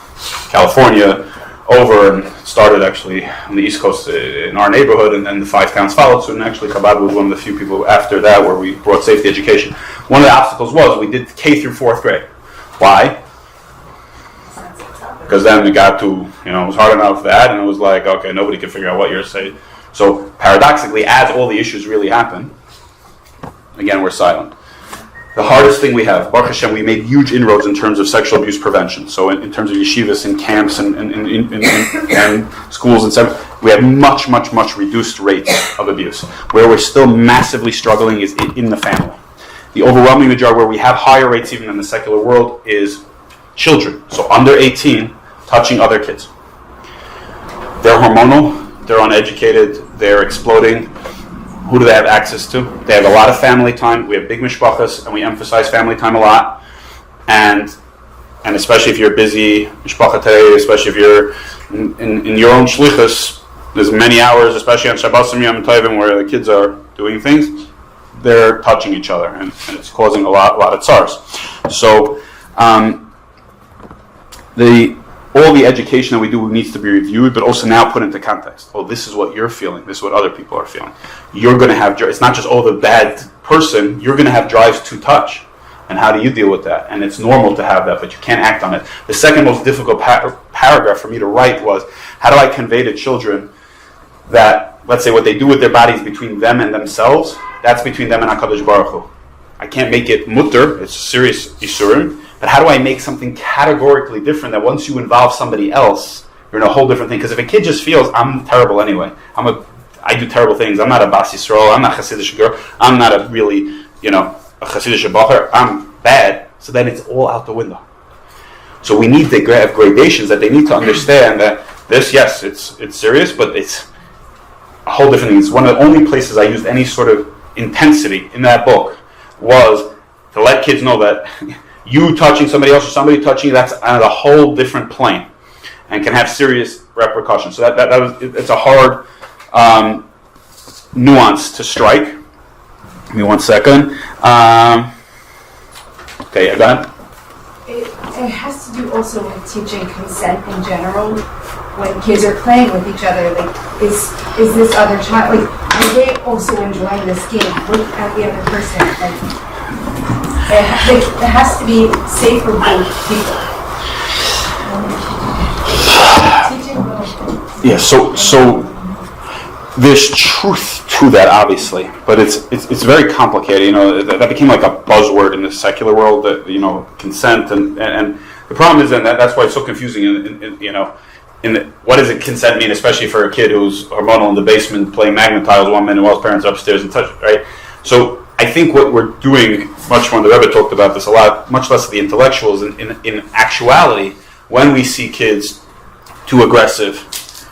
California over, and started actually on the East Coast in our neighborhood, and then the 5 towns followed suit. And actually, Chabad was one of the few people after that where we brought safety education. One of the obstacles was we did K through 4th grade. Why? Because then we got to, it was hard enough that, and it was like, okay, nobody can figure out what you're saying. So paradoxically, as all the issues really happen, again, we're silent. The hardest thing we have, Baruch Hashem, we made huge inroads in terms of sexual abuse prevention. So in terms of yeshivas and camps and schools and stuff, we have much, much, much reduced rates of abuse. Where we're still massively struggling is in the family. The overwhelming majority, where we have higher rates even in the secular world, is children. So under 18, touching other kids. They're hormonal, they're uneducated, they're exploding. Who do they have access to? They have a lot of family time. We have big mishpachas, and we emphasize family time a lot. And especially if you're busy mishpacha today, especially if you're in your own shlichus, there's many hours, especially on Shabbos and Yom Tovim, where the kids are doing things. They're touching each other, and it's causing a lot of tsars. So all the education that we do needs to be reviewed, but also now put into context. Oh, this is what you're feeling. This is what other people are feeling. You're going to have, it's not just, the bad person. You're going to have drives to touch. And how do you deal with that? And it's normal to have that, but you can't act on it. The second most difficult paragraph for me to write was, how do I convey to children that, let's say, what they do with their bodies between them and themselves, that's between them and HaKadosh Baruch Hu. I can't make it mutter, it's serious isurim. But how do I make something categorically different that once you involve somebody else, you're in a whole different thing? Because if a kid just feels, I'm terrible anyway, I do terrible things, I'm not a Bas Yisrael, I'm not a Hasidic girl, I'm not a really, a Hasidic bacher, I'm bad, so then it's all out the window. So we need to have gradations that they need to understand that this, yes, it's serious, but it's a whole different thing. It's one of the only places I used any sort of intensity in that book, was to let kids know that you touching somebody else or somebody touching you, that's on a whole different plane and can have serious repercussions. So it's a hard nuance to strike. Give me 1 second. Okay, go ahead. It has to do also with teaching consent in general. When kids are playing with each other, like, is this other child, like, are they also enjoying this game? Look at the other person. It has to be safe for both people. Yeah, so there's truth to that, obviously, but it's very complicated. That became like a buzzword in the secular world. That consent and the problem is, and that's why it's so confusing. What does consent mean, especially for a kid who's hormonal in the basement playing magnet tiles one minute while his parents are upstairs and touch it, right? So I think what we're doing, much more, the Rebbe talked about this a lot, much less of the intellectuals. In actuality, when we see kids too aggressive,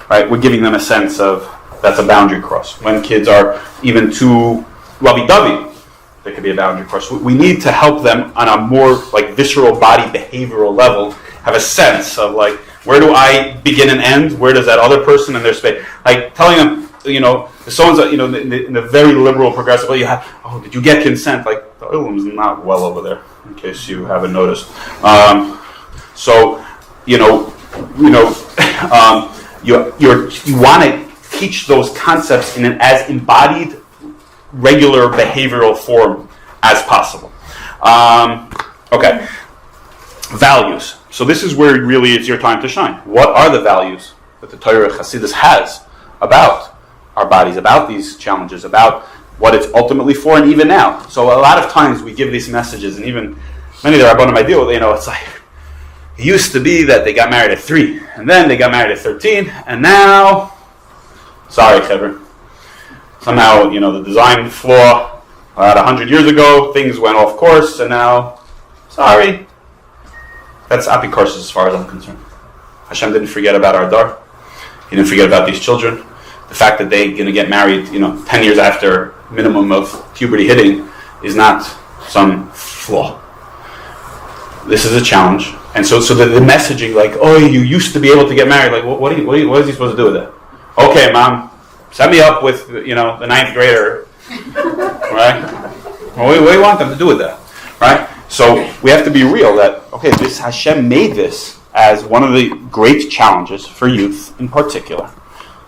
right, we're giving them a sense of that's a boundary cross. When kids are even too lovey-dovey, there could be a boundary cross. We need to help them on a more visceral body behavioral level have a sense of where do I begin and end? Where does that other person in their space? Telling them, so-and-so, in the very liberal progressive way, did you get consent? The oilum's not well over there, in case you haven't noticed. You want to teach those concepts in an as embodied, regular behavioral form as possible. Okay, values. So this is where really it's your time to shine. What are the values that the Torah Chassidus has about our bodies, about these challenges, about what it's ultimately for, and even now? So a lot of times we give these messages, and even many of the Rabbanim I deal with, it's like, it used to be that they got married at 3, and then they got married at 13, and now, sorry, Chevron, somehow, the design flaw, about 100 years ago, things went off course, and now, sorry. That's apikoros as far as I'm concerned. Hashem didn't forget about our dar. He didn't forget about these children. The fact that they're going to get married, 10 years after minimum of puberty hitting is not some flaw. This is a challenge. And so the messaging, like, oh, you used to be able to get married, like, what is he supposed to do with that? Okay, Mom, set me up with, the 9th grader, right? Well, what do you want them to do with that, right? So we have to be real that, okay, this Hashem made this as one of the great challenges for youth in particular.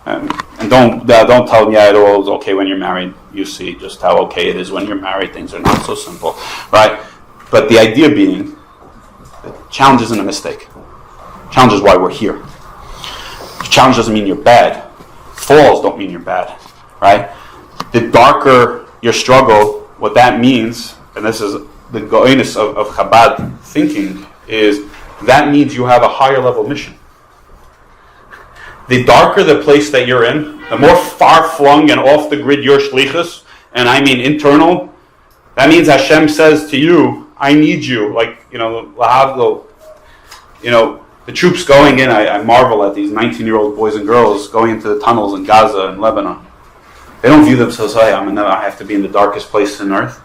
And don't tell them, it all is okay when you're married. You see just how okay it is when you're married. Things are not so simple, right? But the idea being, that challenge isn't a mistake. Challenge is why we're here. Challenge doesn't mean you're bad. Falls don't mean you're bad, right? The darker your struggle, what that means, and this is the goiness of Chabad thinking, is that means you have a higher level mission. The darker the place that you're in, the more far-flung and off-the-grid your shlichus, and I mean internal, that means Hashem says to you, I need you. Like, lahavdil, the troops going in, I marvel at these 19-year-old boys and girls going into the tunnels in Gaza and Lebanon. They don't view themselves, I have to be in the darkest place on earth.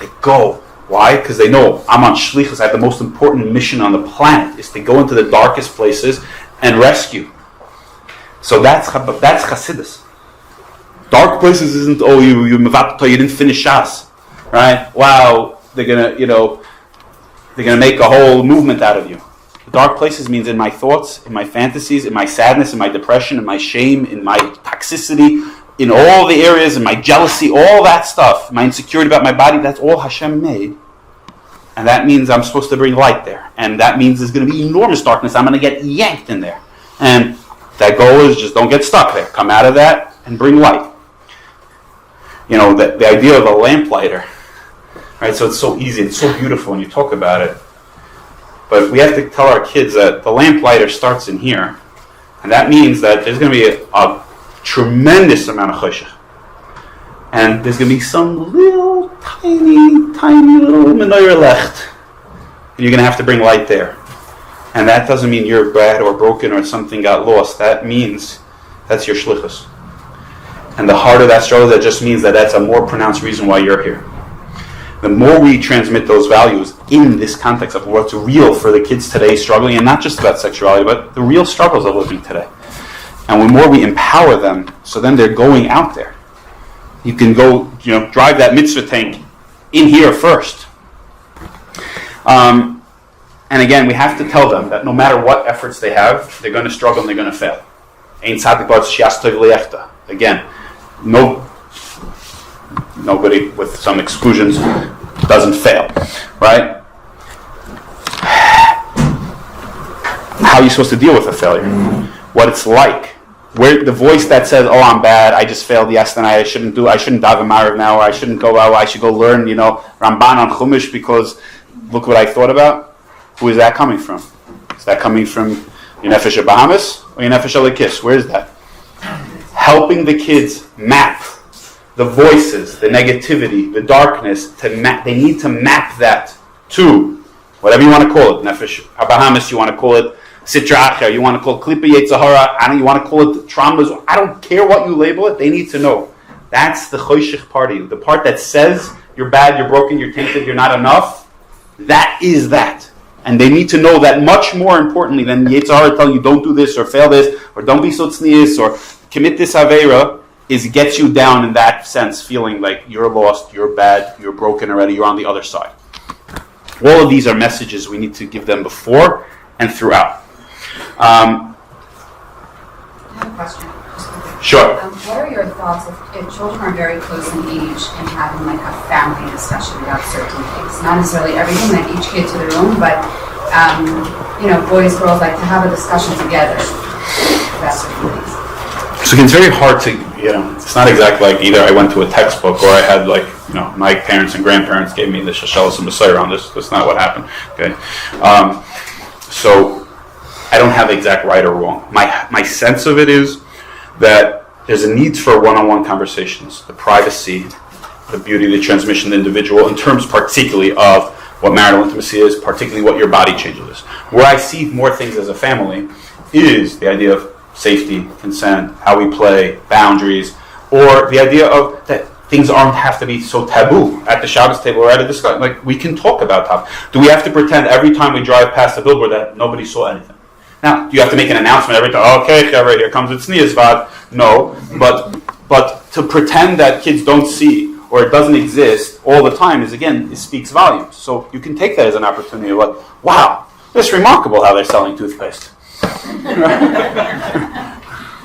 They go. Why? Because they know, I'm on shlichus, I have the most important mission on the planet, is to go into the darkest places and rescue. So that's Chassidus. Dark places isn't, you didn't finish Shas, right? Wow, they're gonna make a whole movement out of you. The dark places means in my thoughts, in my fantasies, in my sadness, in my depression, in my shame, in my toxicity, in all the areas, in my jealousy, all that stuff, my insecurity about my body, that's all Hashem made. And that means I'm supposed to bring light there. And that means there's going to be enormous darkness. I'm going to get yanked in there. And that goal is just don't get stuck there. Come out of that and bring light. The idea of a lamplighter, right? So it's so easy, it's so beautiful when you talk about it. But we have to tell our kids that the lamplighter starts in here. And that means that there's going to be a tremendous amount of choshech. And there's going to be some little, tiny little menorah left. And you're going to have to bring light there. And that doesn't mean you're bad or broken or something got lost. That means that's your shlichus. And the harder that struggle, that just means that that's a more pronounced reason why you're here. The more we transmit those values in this context of what's real for the kids today struggling, and not just about sexuality, but the real struggles of living today. And the more we empower them, so then they're going out there. You can go, drive that mitzvah tank in here first. And again, we have to tell them that no matter what efforts they have, they're going to struggle and they're going to fail. Again, nobody with some exclusions doesn't fail, right? How are you supposed to deal with a failure? What it's like. Where the voice that says, "Oh, I'm bad. I just failed yesterday. I shouldn't daven Marav now, or I shouldn't go out. I should go learn, Ramban on Chumash because look what I thought about." Who is that coming from? Is that coming from your nefesh Bahamas or your nefesh Alikis? Where is that? Helping the kids map the voices, the negativity, the darkness. They need to map that to whatever you want to call it. Nefesh Bahamas, you want to call it Sitra Acher, you want to call it Klipa Yetzahara, you want to call it traumas. I don't care what you label it. They need to know. That's the choshech party. The part that says you're bad, you're broken, you're tainted, you're not enough. That is that. And they need to know that much more importantly than Yetzahara telling you don't do this or fail this or don't be so tznius or commit this aveira is gets you down in that sense, feeling like you're lost, you're bad, you're broken already, you're on the other side. All of these are messages we need to give them before and throughout. I have a question. Sure. What are your thoughts if children are very close in age and having like a family discussion about certain things? Not necessarily everything, like each kid to their own, but boys, girls like to have a discussion together about certain things. So it's very hard to, it's not exactly like either I went to a textbook or I had my parents and grandparents gave me the Shashelis and Messiah on this. That's not what happened. Okay. So I don't have exact right or wrong. My sense of it is that there's a need for one-on-one conversations, the privacy, the beauty, the transmission of the individual, in terms particularly of what marital intimacy is, particularly what your body changes is. Where I see more things as a family is the idea of safety, consent, how we play, boundaries, or the idea of that things aren't have to be so taboo at the Shabbos table or at a discussion. Like, we can talk about topics. Do we have to pretend every time we drive past a billboard that nobody saw anything? Now, do you have to make an announcement every time? Okay, here comes the Tzniasvad. No, but to pretend that kids don't see or it doesn't exist all the time it speaks volumes. So you can take that as an opportunity of like, wow, it's remarkable how they're selling toothpaste.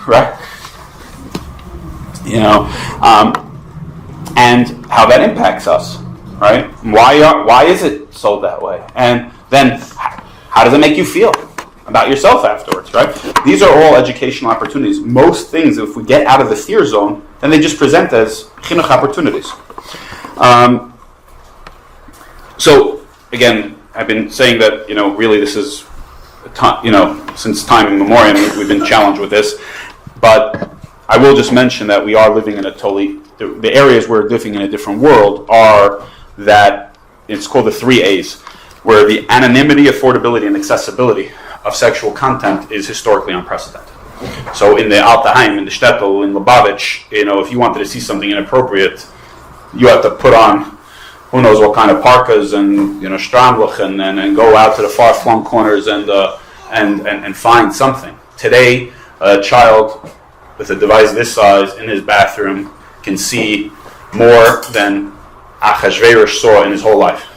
Right? And how that impacts us, right? Why is it sold that way? And then how does it make you feel about yourself afterwards, right? These are all educational opportunities. Most things, if we get out of the fear zone, then they just present as chinuch opportunities. So again, I've been saying that really this is since time immemorial we've been challenged with this, but I will just mention that we are living in the areas we're living in a different world are that it's called the 3 A's, where the anonymity, affordability, and accessibility of sexual content is historically unprecedented. So in the Altaheim, in the Shtetl, in Lubavitch, if you wanted to see something inappropriate, you have to put on who knows what kind of parkas and strandlachen and go out to the far-flung corners and find something. Today, a child with a device this size in his bathroom can see more than Achashverosh saw in his whole life.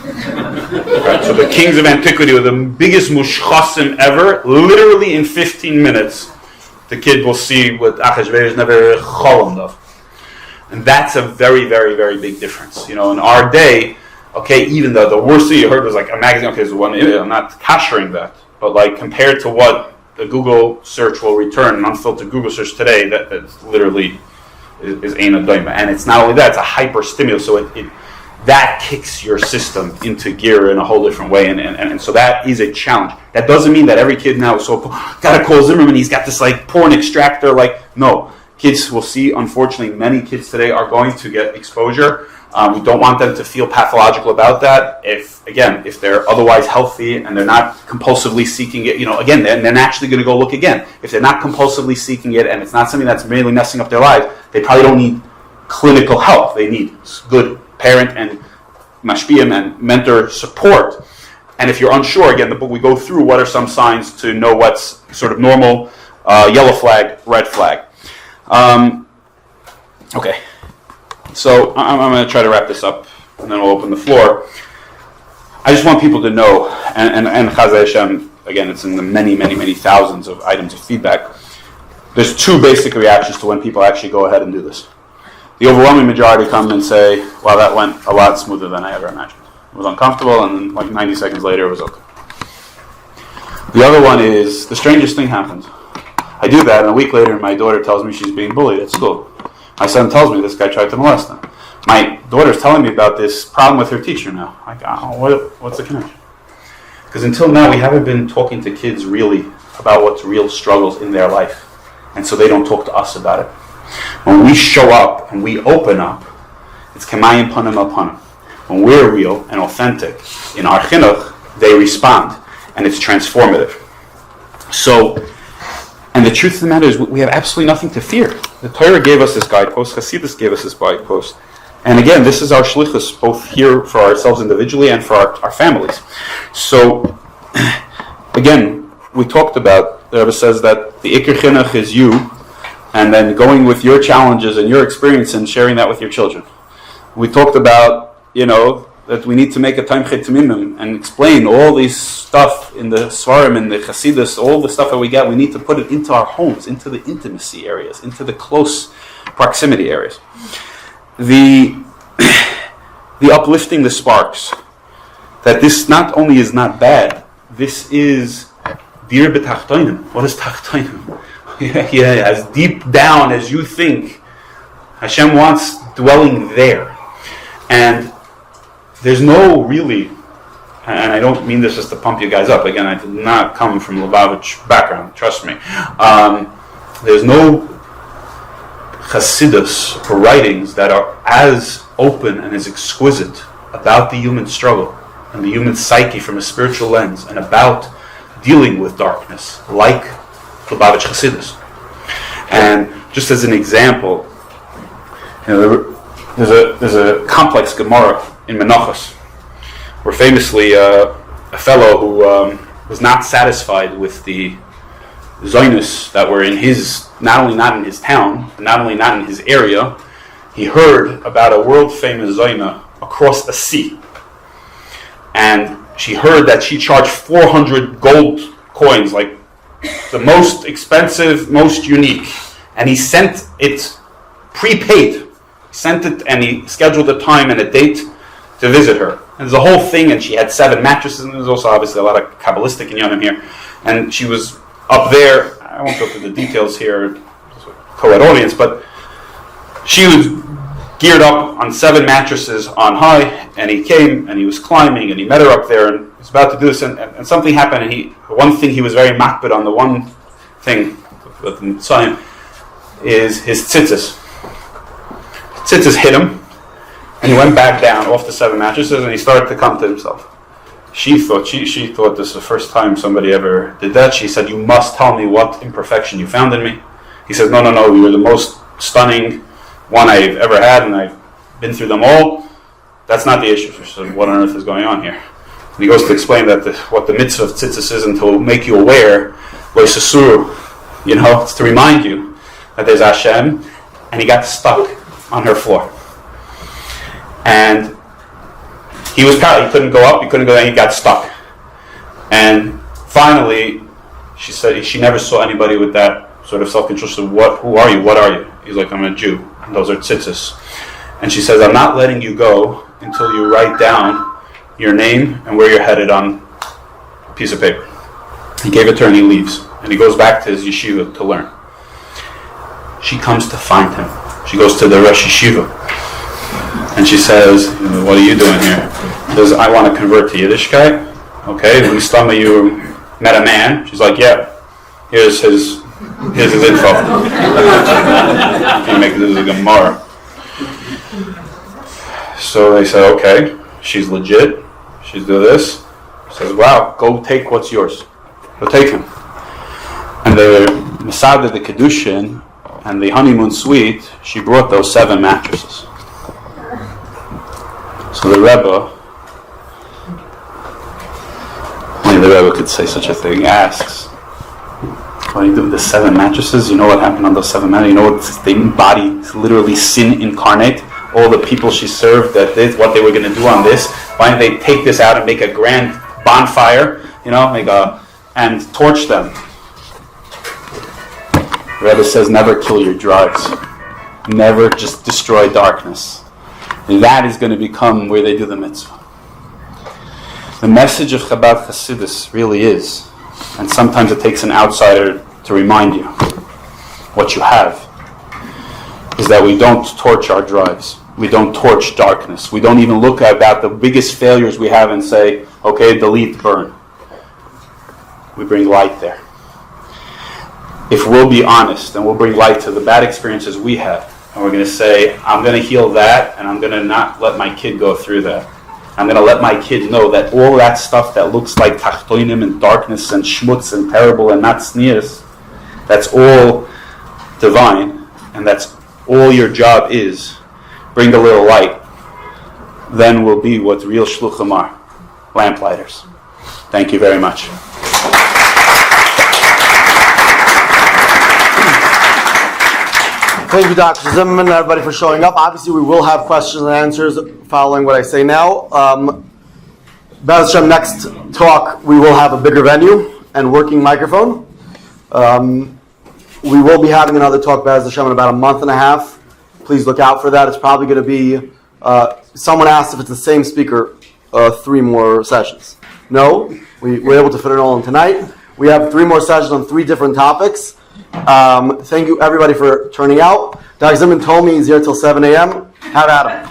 Right? So the kings of antiquity were the biggest mushchasim ever. Literally in 15 minutes, the kid will see what Achashverosh never cholamed of. And that's a very, very, very big difference. In our day, okay, even the worst thing you heard was like a magazine. Okay, so I'm not kashering that, but like compared to what the Google search will return, an unfiltered Google search today, that's literally is Ein Adoima. And it's not only that; it's a hyper stimulus. So it that kicks your system into gear in a whole different way, and so that is a challenge. That doesn't mean that every kid now is so gotta call Zimmerman. He's got this like porn extractor. Like no. Kids will see, unfortunately, many kids today are going to get exposure. We don't want them to feel pathological about that. If they're otherwise healthy and they're not compulsively seeking it, again, they're naturally going to go look again. If they're not compulsively seeking it and it's not something that's really messing up their lives, they probably don't need clinical help. They need good parent and mashpiyim and mentor support. And if you're unsure, again, the book we go through what are some signs to know what's sort of normal, yellow flag, red flag. Okay, so I'm going to try to wrap this up, and then we'll open the floor. I just want people to know, and Chazai Hashem, again, it's in the many, many, many thousands of items of feedback. There's 2 basic reactions to when people actually go ahead and do this. The overwhelming majority come and say, well, that went a lot smoother than I ever imagined. It was uncomfortable, and then like 90 seconds later, it was okay. The other one is, the strangest thing happened. I do that, and a week later, my daughter tells me she's being bullied at school. My son tells me this guy tried to molest them. My daughter's telling me about this problem with her teacher now. Like, what's the connection? Because until now, we haven't been talking to kids really about what's real struggles in their life. And so they don't talk to us about it. When we show up and we open up, it's kamayim panim al panim. When we're real and authentic in our chinuch, they respond. And it's transformative. So, and the truth of the matter is, we have absolutely nothing to fear. The Torah gave us this guidepost. Hasidus gave us this guidepost. And again, this is our shlichus, both here for ourselves individually and for our families. So, again, we talked about, the Rebbe says that the Iker Chinuch is you, and then going with your challenges and your experience and sharing that with your children. We talked about, that we need to make a Tomchei Tmimim and explain all these stuff in the Svarim, in the Chasidus, all the stuff that we get, we need to put it into our homes, into the intimacy areas, into the close proximity areas. The uplifting the sparks, that this not only is not bad, this is dir b'tachtonim. What is tachtonim? Yeah, as deep down as you think, Hashem wants dwelling there. And there's no really, and I don't mean this just to pump you guys up, again, I did not come from Lubavitch background, trust me. There's no Chasidus or writings that are as open and as exquisite about the human struggle and the human psyche from a spiritual lens and about dealing with darkness like Lubavitch Chasidus. And just as an example, there's a complex Gemara in Menachos, where famously a fellow who was not satisfied with the Zionus that were in his, not only not in his town, not only not in his area, he heard about a world-famous Zayna across the sea. And she heard that she charged 400 gold coins, like the most expensive, most unique. And he sent it prepaid. He sent it and he scheduled a time and a date to visit her. And there's a whole thing, and she had 7 mattresses, and there's also obviously a lot of Kabbalistic in Yonim here. And she was up there, I won't go through the details here, co-ed audience, but she was geared up on 7 mattresses on high, and he came and he was climbing and he met her up there and he was about to do this, and something happened, and one thing he was very makbid on, the one thing with the Mitzrayim is his tzitzis. Tzitzis hit him, and he went back down off the 7 mattresses and he started to come to himself. She thought this is the first time somebody ever did that. She said, "You must tell me what imperfection you found in me." He said, No, you were the most stunning one I've ever had, and I've been through them all. That's not the issue. She said, "What on earth is going on here?" And he goes to explain that what the mitzvah of tzitzis is, and to make you aware, it's to remind you that there's Hashem, and he got stuck on her floor. And he was proud. He couldn't go up, he couldn't go down, he got stuck. And finally, she said she never saw anybody with that sort of self-control. She said, who are you? What are you? He's like, "I'm a Jew. And those are tzitzis." And she says, "I'm not letting you go until you write down your name and where you're headed on a piece of paper." He gave it to her and he leaves. And he goes back to his yeshiva to learn. She comes to find him. She goes to the Rosh Yeshiva. And she says, "What are you doing here?" He says, "I want to convert to Yiddishkeit." "Okay, when some of you met a man?" She's like, "Yeah, here's his info." Can't make this a Gemara. So they said, "Okay, she's legit. She's do this." She says, "Wow, go take what's yours. Go take him." And the Masada, the Kedushin, and the honeymoon suite, she brought those 7 mattresses. So the Rebbe, only the Rebbe could say such a thing, asks, "What do you do with the 7 mattresses? You know what happened on those 7 mattresses? You know what they embody? It's literally sin incarnate. All the people she served, what they were going to do on this. Why didn't they take this out and make a grand bonfire, and torch them?" The Rebbe says, never kill your drives. Never just destroy darkness. And that is going to become where they do the mitzvah. The message of Chabad Hasidus really is, and sometimes it takes an outsider to remind you what you have, is that we don't torch our drives. We don't torch darkness. We don't even look about the biggest failures we have and say, "Okay, delete, burn." We bring light there. If we'll be honest and we'll bring light to the bad experiences we have, and we're going to say, "I'm going to heal that, and I'm going to not let my kid go through that. I'm going to let my kid know that all that stuff that looks like tachtoinim and darkness and schmutz and terrible and not sneers, that's all divine, and that's all your job is. Bring a little light." Then we'll be what real shluchim are, lamplighters. Thank you very much. Thank you, Dr. Zimmerman, and everybody for showing up. Obviously, we will have questions and answers following what I say now. B'ez Hashem, next talk, we will have a bigger venue and working microphone. We will be having another talk, B'ez Hashem, in about a month and a half. Please look out for that. It's probably going to be, someone asked if it's the same speaker, 3 more sessions. No, we were able to fit it all in tonight. We have 3 more sessions on 3 different topics. Thank you, everybody, for turning out. Dr. Zimmerman told me he's here till 7 a.m. Have at him.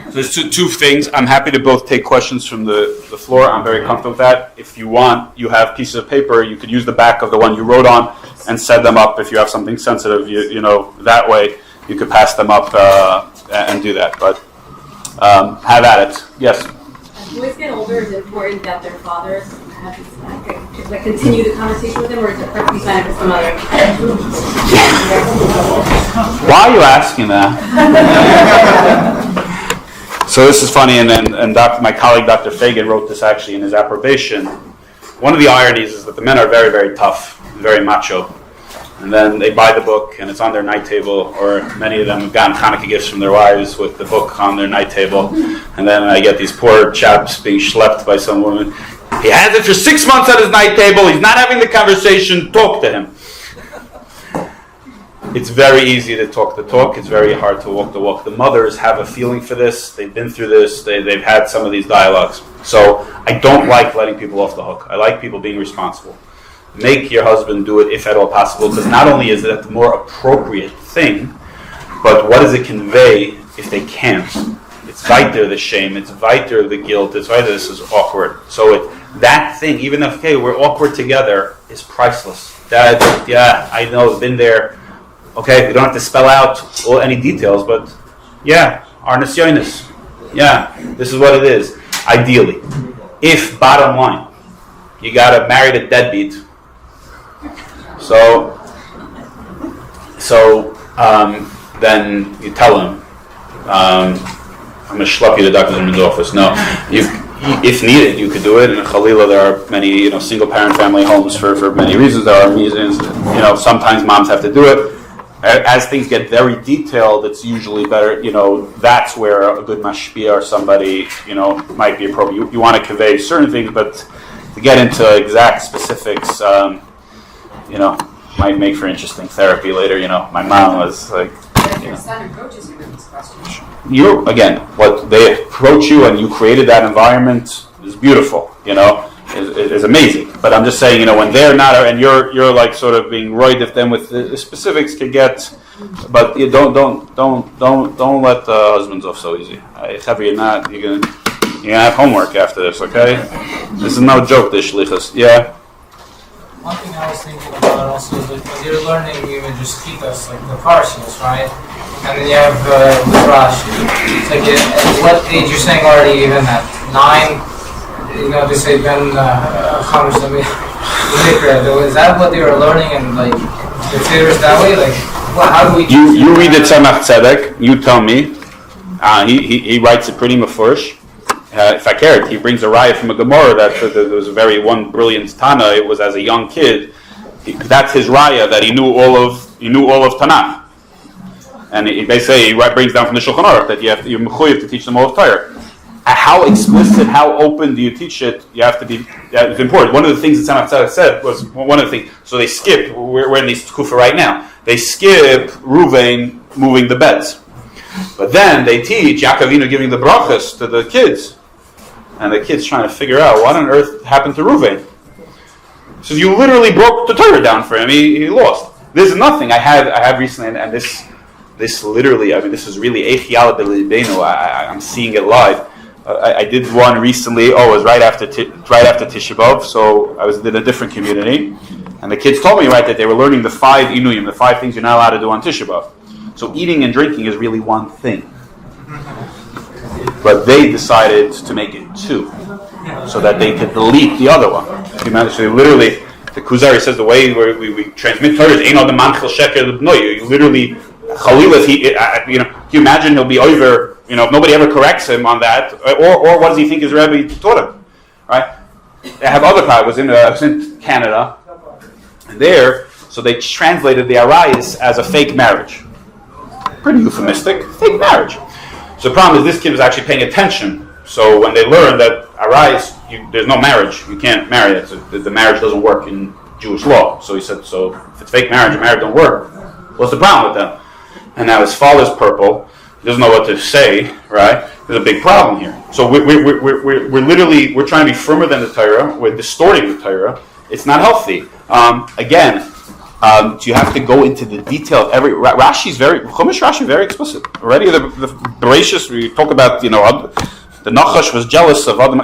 So there's two things. I'm happy to both take questions from the floor. I'm very comfortable with that. If you want, you have pieces of paper. You could use the back of the one you wrote on and set them up. If you have something sensitive, you know, that way you could pass them up and do that. But have at it. Yes? As boys get older, is it important that their fathers have continue the conversation with them, or is it perfectly fine for some other? Why are you asking that? So this is funny, and my colleague Dr. Fagan wrote this actually in his approbation. One of the ironies is that the men are very, very tough, very macho, and then they buy the book and it's on their night table, or many of them have gotten Hanukkah gifts from their wives with the book on their night table, and then I get these poor chaps being schlepped by some woman. He has it for 6 months at his night table. He's not having the conversation. Talk to him. It's very easy to talk the talk. It's very hard to walk the walk. The mothers have a feeling for this. They've been through this. They've had some of these dialogues. So I don't like letting people off the hook. I like people being responsible. Make your husband do it if at all possible, because not only is it the more appropriate thing, but what does it convey if they can't? It's weiter the shame. It's weiter the guilt. It's weiter this is awkward. So that thing, even if, okay, we're awkward together, is priceless. That, yeah, I know, been there. Okay, we don't have to spell out any details, but yeah, our nisyonis. Yeah, this is what it is. Ideally, if bottom line, you gotta marry the deadbeat. So then you tell him, I'm gonna schlep you to Dr. Zimmerman's office. No, if needed, you could do it. In Chalila, there are many, single parent family homes for many reasons. There are reasons, sometimes moms have to do it. As things get very detailed, it's usually better, that's where a good mashpia or somebody, might be appropriate. You want to convey certain things, but to get into exact specifics, might make for interesting therapy later. My mom was like... But if your son approaches you with these questions... what they approach you and you created that environment is beautiful, is amazing. But I'm just saying, when they're not, and you're like sort of being roided them with the specifics could get, but you don't let the husbands off so easy. You're gonna have homework after this, okay? This is no joke, this shlichus. Yeah. One thing I was thinking about also is that when you're learning even just kitas, like the parshas, right? And then you have Rashi. It's like at what age you're saying already, even at 9? They say Ben Chamish. Is that what they were learning and like the theories that way? Like, how do we? You read the Tzemach Tzedek. You tell me. He writes it pretty mafurish. If I cared, he brings a raya from a Gemara that there was one brilliant Tana. It was as a young kid. That's his raya that he knew all of Tanakh. And he basically brings down from the Shulchan Aruch that you're mechuyev to teach them all of Torah. How explicit, how open do you teach it? You have to be. It's important. One of the things that Tzemach Tzedek said was one of the things. So they skip. We're in this kufa right now. They skip Ruvain moving the beds, but then they teach Yaakov Avinu giving the brachas to the kids, and the kids trying to figure out what on earth happened to Ruvain. So you literally broke the Torah down for him. He lost. There's nothing. I have recently, and this literally. this is really Eichiyal B'Libeinu. I'm seeing it live. I did one recently. It was right after Tisha B'Av. So I was in a different community, and the kids told me that they were learning the 5 inuyim, the 5 things you're not allowed to do on Tisha B'Av. So eating and drinking is really one thing, but they decided to make it 2, so that they could delete the other one. So literally, the Kuzari says the way we transmit Torah is "Ein adam manchil sheker l'bnoyu." You literally, Chalil, can you imagine he'll be over. If nobody ever corrects him on that, or what does he think his Rebbe taught him, right? They have other I was in Canada, and there, so they translated the arayis as a fake marriage. pretty euphemistic, fake marriage. So the problem is this kid was actually paying attention. So when they learned that arise, there's no marriage, you can't marry it. So the marriage doesn't work in Jewish law. So he said, so if it's fake marriage, marriage don't work. What's the problem with them? And now his father's purple. He doesn't know what to say, right? There's a big problem here. So we're trying to be firmer than the Torah. We're distorting the Torah. It's not healthy. You have to go into the detail of every. Chumash Rashi very explicit. Already the Bereshis, we talk about, the Nachash was jealous of Adam.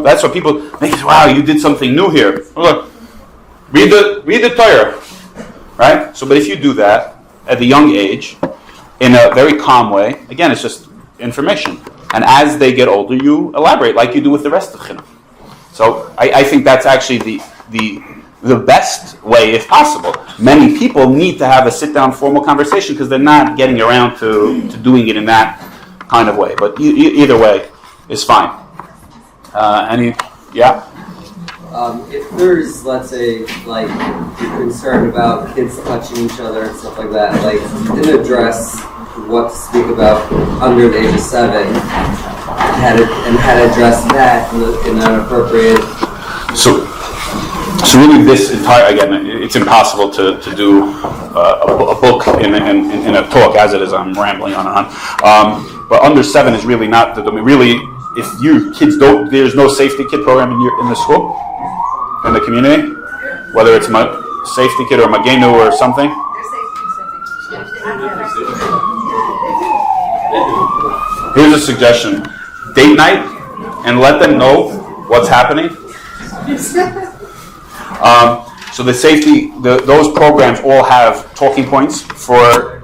That's what people think. Wow, you did something new here. Look, read the Torah, right? So, but if you do that at a young age, in a very calm way, again, it's just information. And as they get older, you elaborate like you do with the rest of Chinuch. So, I think that's actually the best way, if possible. Many people need to have a sit-down formal conversation because they're not getting around to doing it in that kind of way. But either way is fine. If there's, let's say, like, you're concerned about kids touching each other and stuff like that, like, you didn't address what to speak about under the age of 7 and how to address that in an appropriate... So really this entire, again, it's impossible to do a book in a talk as it is. I'm rambling on and on. But under 7 is really not the domain. Really, if you kids don't, there's no safety kid program in the school, in the community, whether it's safety kid or Magenu or something. Here's a suggestion: date night, and let them know what's happening. So the safety, those programs all have talking points for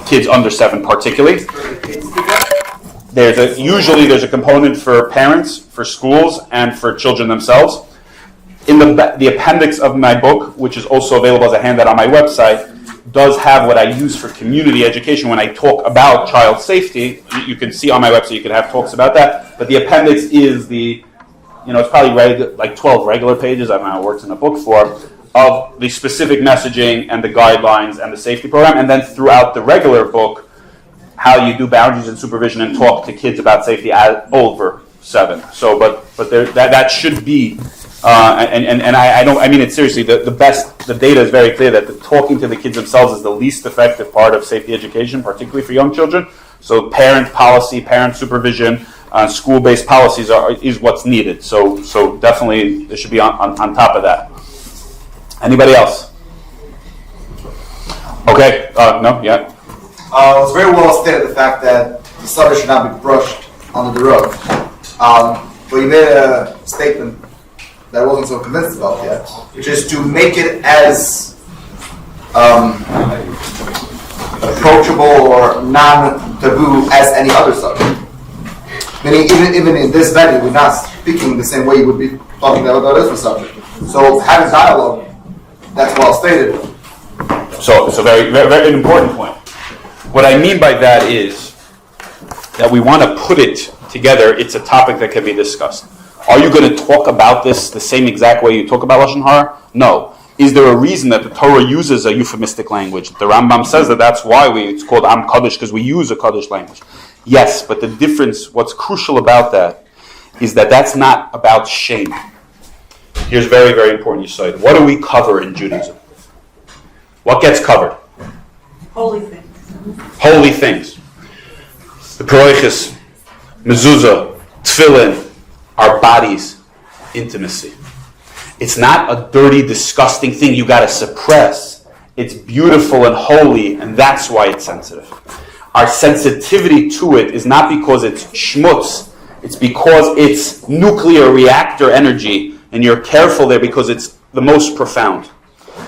kids under 7, particularly. Usually there's a component for parents, for schools, and for children themselves. In the appendix of my book, which is also available as a handout on my website, does have what I use for community education when I talk about child safety. You can see on my website, you can have talks about that. But the appendix is it's probably like 12 regular pages, I don't know how it works in a book form, of the specific messaging and the guidelines and the safety program, and then throughout the regular book, how you do boundaries and supervision and talk to kids about safety over 7. So, but that should be, I mean it seriously. The data is very clear that the talking to the kids themselves is the least effective part of safety education, particularly for young children. So, parent policy, parent supervision, school-based policies is what's needed. So definitely they should be on top of that. Anybody else? Okay. No. Yeah. It was very well stated the fact that the subject should not be brushed under the rug. But you made a statement that I wasn't so convinced about yet, which is to make it as approachable or non-taboo as any other subject. Meaning, even in this venue, we're not speaking the same way you would be talking about a different subject. So having dialogue, that's well stated. So very, very, very important point. What I mean by that is that we want to put it together. It's a topic that can be discussed. Are you going to talk about this the same exact way you talk about Lashon Hara? No. Is there a reason that the Torah uses a euphemistic language? The Rambam says that's why it's called Am Kaddish, because we use a Kaddish language. Yes, but the difference, what's crucial about that, is that that's not about shame. Here's very, very important, you said. What do we cover in Judaism? What gets covered? Holy things. Holy things. The Paroiches, Mezuzah, Tefillin, our bodies, intimacy. It's not a dirty, disgusting thing you got to suppress. It's beautiful and holy, and that's why it's sensitive. Our sensitivity to it is not because it's schmutz. It's because it's nuclear reactor energy, and you're careful there because it's the most profound.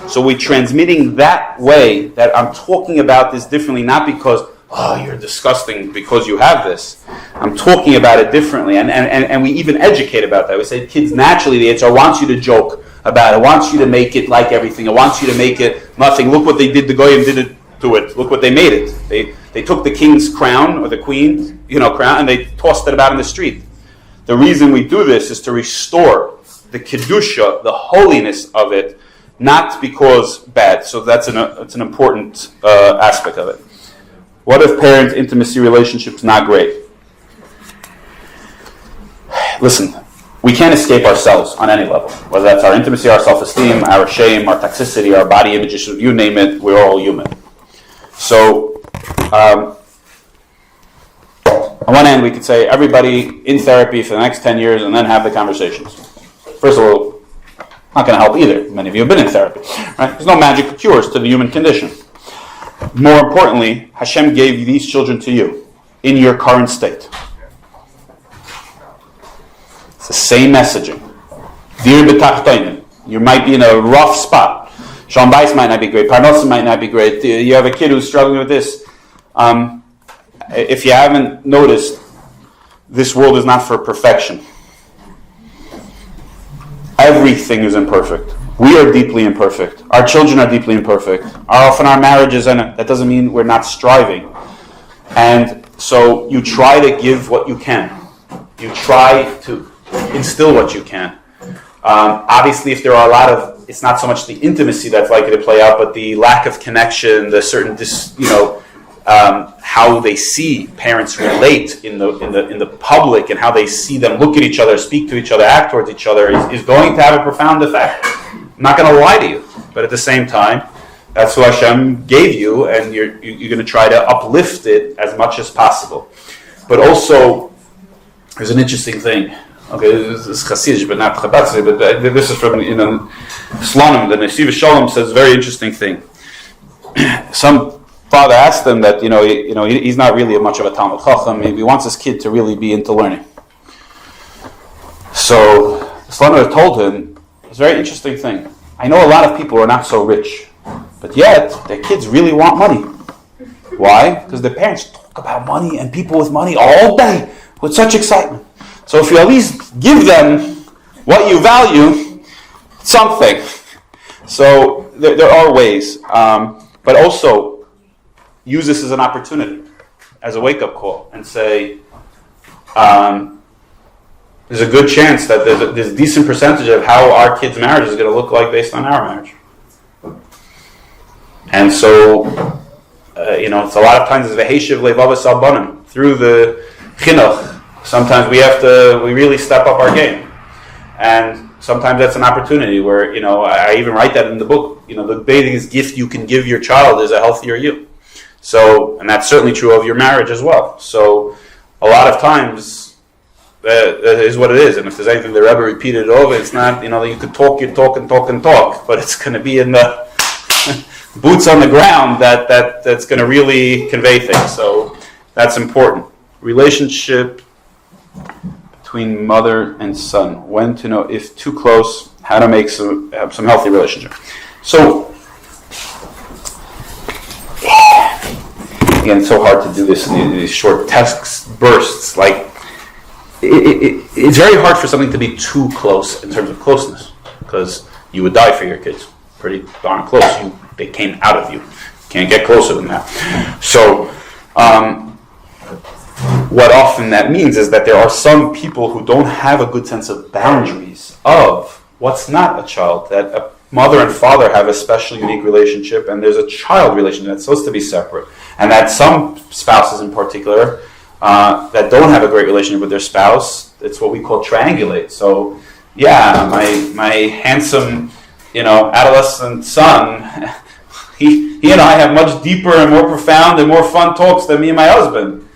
So we're transmitting that way that I'm talking about this differently, not because, you're disgusting because you have this. I'm talking about it differently, and we even educate about that. We say kids naturally, the HR wants you to joke about it, wants you to make it like everything, it wants you to make it nothing. Look what they did, the Goyim did it to it. Look what they made it. They took the king's crown, or the queen's crown, and they tossed it about in the street. The reason we do this is to restore the kedusha, the holiness of it, not because bad. So that's an important aspect of it. What if parent intimacy relationship's not great? Listen, we can't escape ourselves on any level. Whether that's our intimacy, our self-esteem, our shame, our toxicity, our body image, you name it, we're all human. So, on one hand, we could say everybody in therapy for the next 10 years and then have the conversations. First of all, not going to help either. Many of you have been in therapy. Right? There's no magic cures to the human condition. More importantly, Hashem gave these children to you in your current state. It's the same messaging. Dir b'tachtonim. You might be in a rough spot. Shalom Bayis might not be great. Parnosim might not be great. You have a kid who's struggling with this. If you haven't noticed, this world is not for perfection. Everything is imperfect. We are deeply imperfect. Our children are deeply imperfect. Often our marriages, and that doesn't mean we're not striving. And so you try to give what you can. You try to instill what you can. Obviously, if there are a lot of, it's not so much the intimacy that's likely to play out, but the lack of connection, the certain, how they see parents relate in the public, and how they see them look at each other, speak to each other, act towards each other, is going to have a profound effect. I'm not going to lie to you, but at the same time, that's who Hashem gave you, and you're going to try to uplift it as much as possible. But also, there's an interesting thing. Okay, this is Hasidish, but not Chabad, but this is from Shloimie. The Yeshiva Shalom says a very interesting thing. Some father asked him that he's not really much of a Talmud Chacham. Maybe he wants his kid to really be into learning. So Shloimie told him it's a very interesting thing. I know a lot of people are not so rich, but yet their kids really want money. Why? Because their parents talk about money and people with money all day with such excitement. So if you at least give them what you value, something. So there are ways, but also use this as an opportunity, as a wake-up call, and say, there's a good chance that there's a decent percentage of how our kids' marriage is going to look like based on our marriage. And so, it's a lot of times it's v'heishiv le'vavos albanim through the chinuch. Sometimes we really step up our game. And sometimes that's an opportunity where, I even write that in the book, the biggest gift you can give your child is a healthier you. So, and that's certainly true of your marriage as well. So, a lot of times, that is what it is. And if there's anything the Rebbe repeated over, it's not, you could talk, but it's going to be in the boots on the ground that's going to really convey things. So, that's important. Relationship between mother and son. When to know if too close, how to make some healthy relationship. So, again, it's so hard to do this in these short text bursts. Like, it's very hard for something to be too close in terms of closeness, because you would die for your kids. Pretty darn close. They came out of you. Can't get closer than that. So, what often that means is that there are some people who don't have a good sense of boundaries of what's not a child, that a mother and father have a special, unique relationship, and there's a child relationship that's supposed to be separate, and that some spouses in particular that don't have a great relationship with their spouse, it's what we call triangulate. So, my handsome, adolescent son, he and I have much deeper and more profound and more fun talks than me and my husband.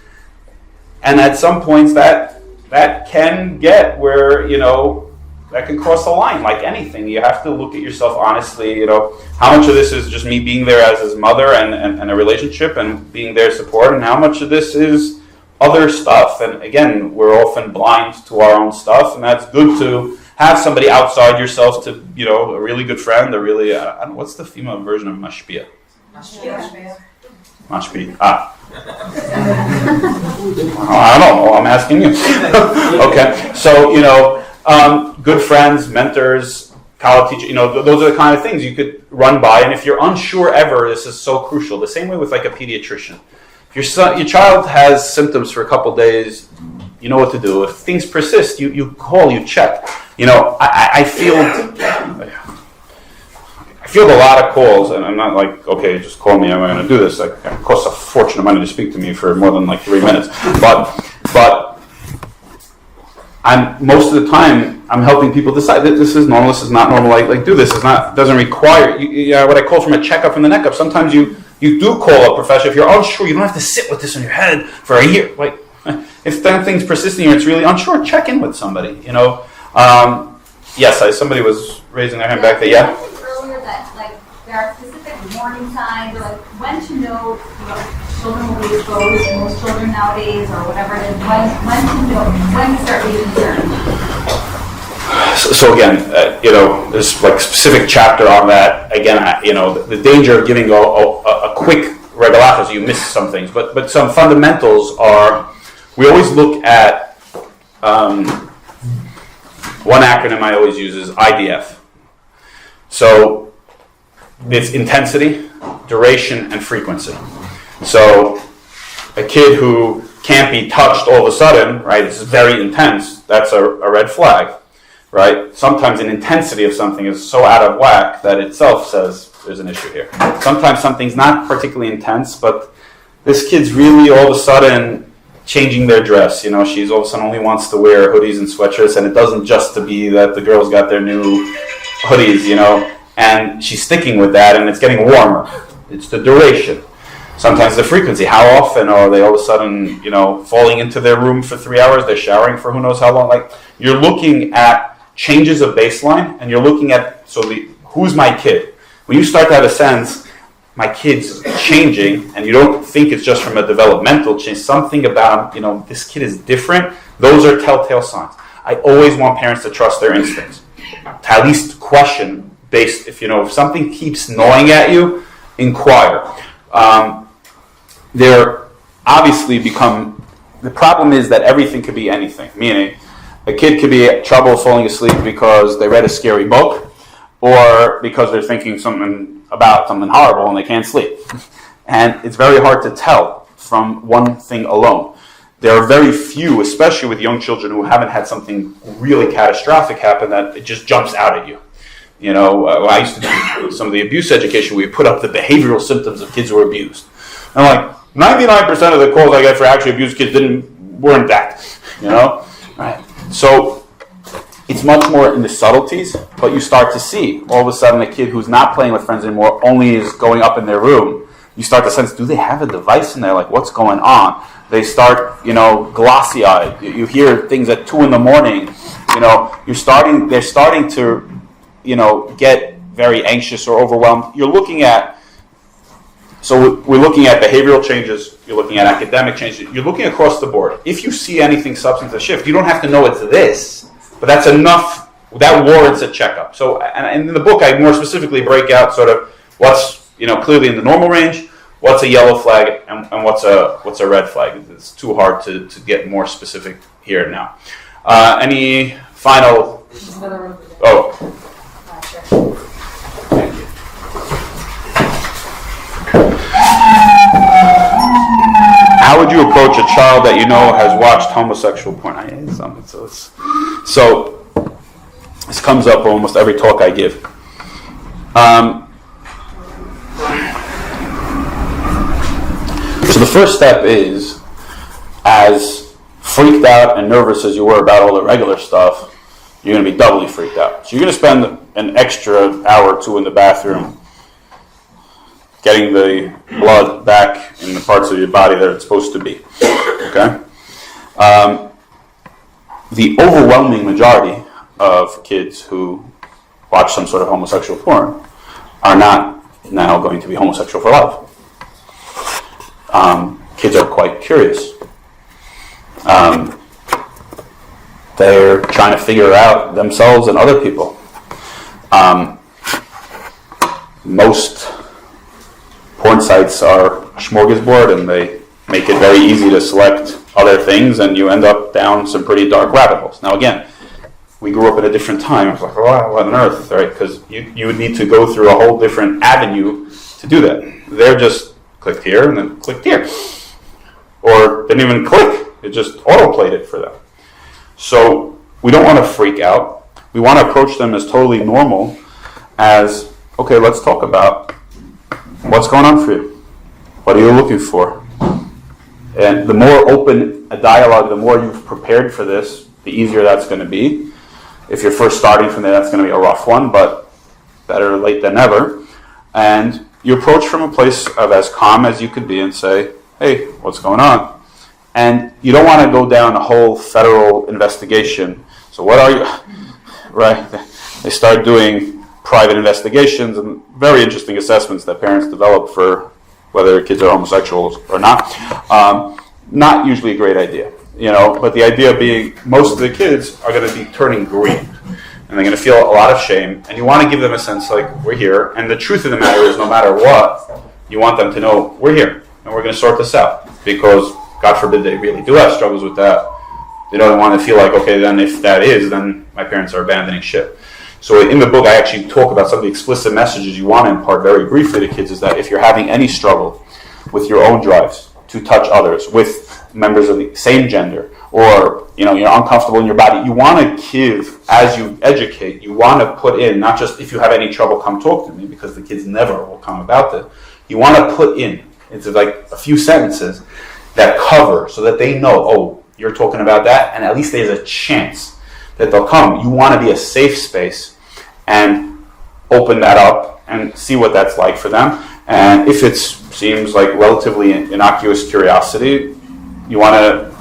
And at some points that can get where, that can cross the line like anything. You have to look at yourself honestly, how much of this is just me being there as his mother and a relationship and being there support, and how much of this is other stuff. And again, we're often blind to our own stuff, and that's good to have somebody outside yourself to, a really good friend, I don't know, what's the female version of mashpia? Mashpia. I don't know, I'm asking you. Okay, so, good friends, mentors, college teachers, those are the kind of things you could run by, and if you're unsure ever, this is so crucial. The same way with like a pediatrician. If your child has symptoms for a couple days, you know what to do. If things persist, you call, you check. I feel field a lot of calls, and I'm not like, okay, just call me, I'm going to do this. Like, it costs a fortune of money to speak to me for more than like 3 minutes. But most of the time, I'm helping people decide that this is normal, this is not normal. Like do this. Doesn't require what I call from a checkup from the neck up. Sometimes you do call a professional if you're unsure. You don't have to sit with this in your head for a year. Like if that thing's persisting or it's really unsure, check in with somebody. Yes, somebody was raising their hand back there. Yeah. Earlier that there are specific warning signs, or when to know children will be exposed. Most children nowadays, or whatever it is, when to know, when to start being concerned. So again, there's like a specific chapter on that. Again, the danger of giving a quick regalachas, you miss some things, but some fundamentals are. We always look at one acronym I always use is IDF. So it's intensity, duration, and frequency. So a kid who can't be touched all of a sudden, right? This is very intense. That's a red flag. Right? Sometimes an intensity of something is so out of whack that itself says there's an issue here. Sometimes something's not particularly intense, but this kid's really all of a sudden changing their dress. She's all of a sudden only wants to wear hoodies and sweatshirts, and it doesn't just to be that the girls got their new hoodies, and she's sticking with that, and it's getting warmer. It's the duration. Sometimes the frequency. How often are they all of a sudden, falling into their room for 3 hours? They're showering for who knows how long. Like, you're looking at changes of baseline, and you're looking at, who's my kid? When you start to have a sense, my kid's changing, and you don't think it's just from a developmental change, something about, this kid is different, those are telltale signs. I always want parents to trust their instincts. To at least question based, if something keeps gnawing at you, inquire. The problem is that everything could be anything, meaning, a kid could be in trouble falling asleep because they read a scary book, or because they're thinking something horrible and they can't sleep. And it's very hard to tell from one thing alone. There are very few, especially with young children, who haven't had something really catastrophic happen that it just jumps out at you. I used to do some of the abuse education where we put up the behavioral symptoms of kids who were abused. And 99% of the calls I get for actually abused kids weren't that, Right. So it's much more in the subtleties, but you start to see all of a sudden a kid who's not playing with friends anymore only is going up in their room. You start to sense, do they have a device in there? Like, what's going on? They start, glossy-eyed. You hear things at 2 a.m. They're starting to, get very anxious or overwhelmed. We're looking at behavioral changes, you're looking at academic changes, you're looking across the board. If you see anything substantive shift, you don't have to know it's this, but that's enough, that warrants a checkup. So, and in the book, I more specifically break out sort of what's, clearly in the normal range, what's a yellow flag, and what's a red flag. It's too hard to get more specific here and now. Any final? Oh. Thank you. How would you approach a child that has watched homosexual porn? So this comes up almost every talk I give. So the first step is, as freaked out and nervous as you were about all the regular stuff, you're going to be doubly freaked out. So you're going to spend an extra hour or two in the bathroom getting the blood back in the parts of your body that it's supposed to be. Okay? The overwhelming majority of kids who watch some sort of homosexual porn are not now going to be homosexual for life. Kids are quite curious. They're trying to figure out themselves and other people. Most porn sites are a smorgasbord, and they make it very easy to select other things, and you end up down some pretty dark rabbit holes. Now again, we grew up at a different time. It's like, what on earth, right? Because you would need to go through a whole different avenue to do that. They're just clicked here and then clicked here. Or didn't even click. It just auto-played it for them. So we don't want to freak out. We want to approach them as totally normal as okay, let's talk about what's going on for you. What are you looking for? And the more open a dialogue, the more you've prepared for this, the easier that's going to be. If you're first starting from there, that's going to be a rough one, but better late than never. And you approach from a place of as calm as you could be and say, hey, what's going on? And you don't want to go down a whole federal investigation. So what are you, right? They start doing private investigations and very interesting assessments that parents develop for whether kids are homosexuals or not. Not usually a great idea, but the idea being most of the kids are going to be turning green and they're going to feel a lot of shame, and you want to give them a sense like, we're here, and the truth of the matter is no matter what, you want them to know we're here and we're going to sort this out, because God forbid they really do have struggles with that. They don't want to feel like, okay, then if that is, then my parents are abandoning ship. So in the book, I actually talk about some of the explicit messages you want to impart very briefly to kids, is that if you're having any struggle with your own drives to touch others, with members of the same gender, or you're uncomfortable in your body, you want to give, as you educate, you want to put in, not just if you have any trouble, come talk to me, because the kids never will come about it. You want to put in, it's like a few sentences that cover, so that they know, oh, you're talking about that, and at least there's a chance that they'll come. You want to be a safe space and open that up and see what that's like for them. And if it seems like relatively innocuous curiosity, you want to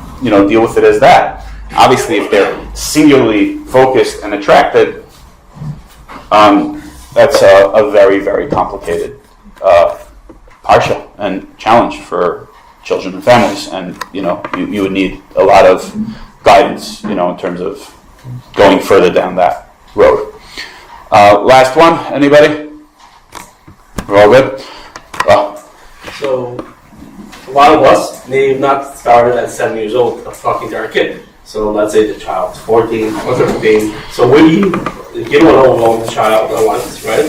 deal with it as that. Obviously, if they're singularly focused and attracted, that's a very, very complicated parsha and challenge for children and families, and you would need a lot of guidance, in terms of going further down that road. Last one, anybody? We're all good? So, a lot of us may have not started at 7 years old of talking to our kid. So let's say the child's 14 or 15. So when you don't know the child at once, right?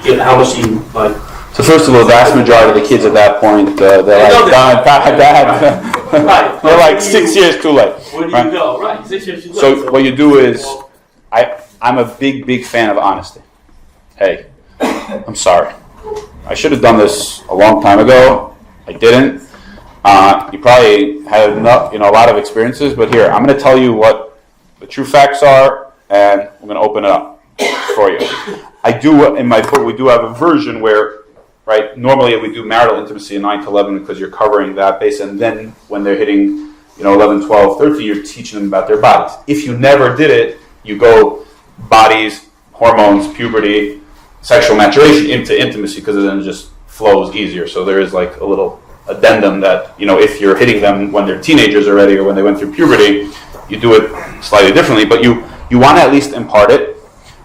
And how much you like. So first of all, the vast majority of the kids at that point, they're like, Dad. They're like 6 years too late. Where do you go? Right, 6 years too late. So what you do is, I'm a big, big fan of honesty. Hey, I'm sorry. I should have done this a long time ago. I didn't. You probably had enough, a lot of experiences, but here, I'm going to tell you what the true facts are, and I'm going to open it up for you. I do, in my book, we do have a version where, right, normally we do marital intimacy in 9 to 11 because you're covering that base, and then when they're hitting, 11, 12, 13, you're teaching them about their bodies. If you never did it, you go bodies, hormones, puberty, sexual maturation into intimacy, because then it just flows easier. So there is like a little addendum that, if you're hitting them when they're teenagers already or when they went through puberty, you do it slightly differently. But you want to at least impart it.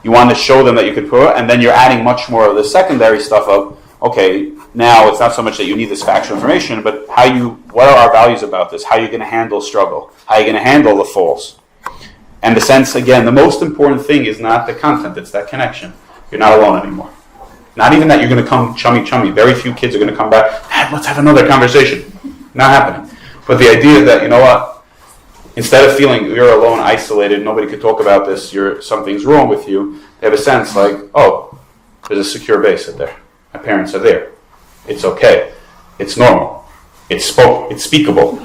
You want to show them that you could put it, and then you're adding much more of the secondary stuff of, okay, now it's not so much that you need this factual information, but what are our values about this? How are you going to handle struggle? How are you going to handle the false? And the sense, again, the most important thing is not the content, it's that connection. You're not alone anymore. Not even that you're going to come chummy. Very few kids are going to come back, Dad, let's have another conversation. Not happening. But the idea that, instead of feeling you're alone, isolated, nobody could talk about this, something's wrong with you, they have a sense like, oh, there's a secure base out there. My parents are there. It's okay. It's normal. It's speakable.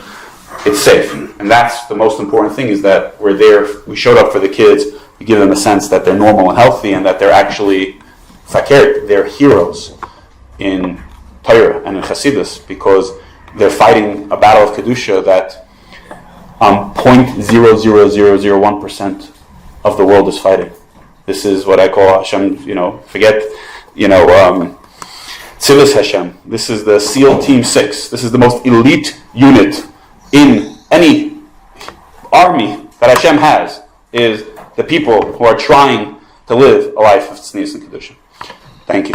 It's safe. And that's the most important thing, is that we're there, we showed up for the kids, we give them a sense that they're normal and healthy, and that they're actually they're heroes in Torah and in Chassidus, because they're fighting a battle of Kedusha that 0.00001% of the world is fighting. This is what I call Hashem, Tzivus Hashem. This is the SEAL Team 6. This is the most elite unit in any army that Hashem has, is the people who are trying to live a life of tznius and kedusha. Thank you.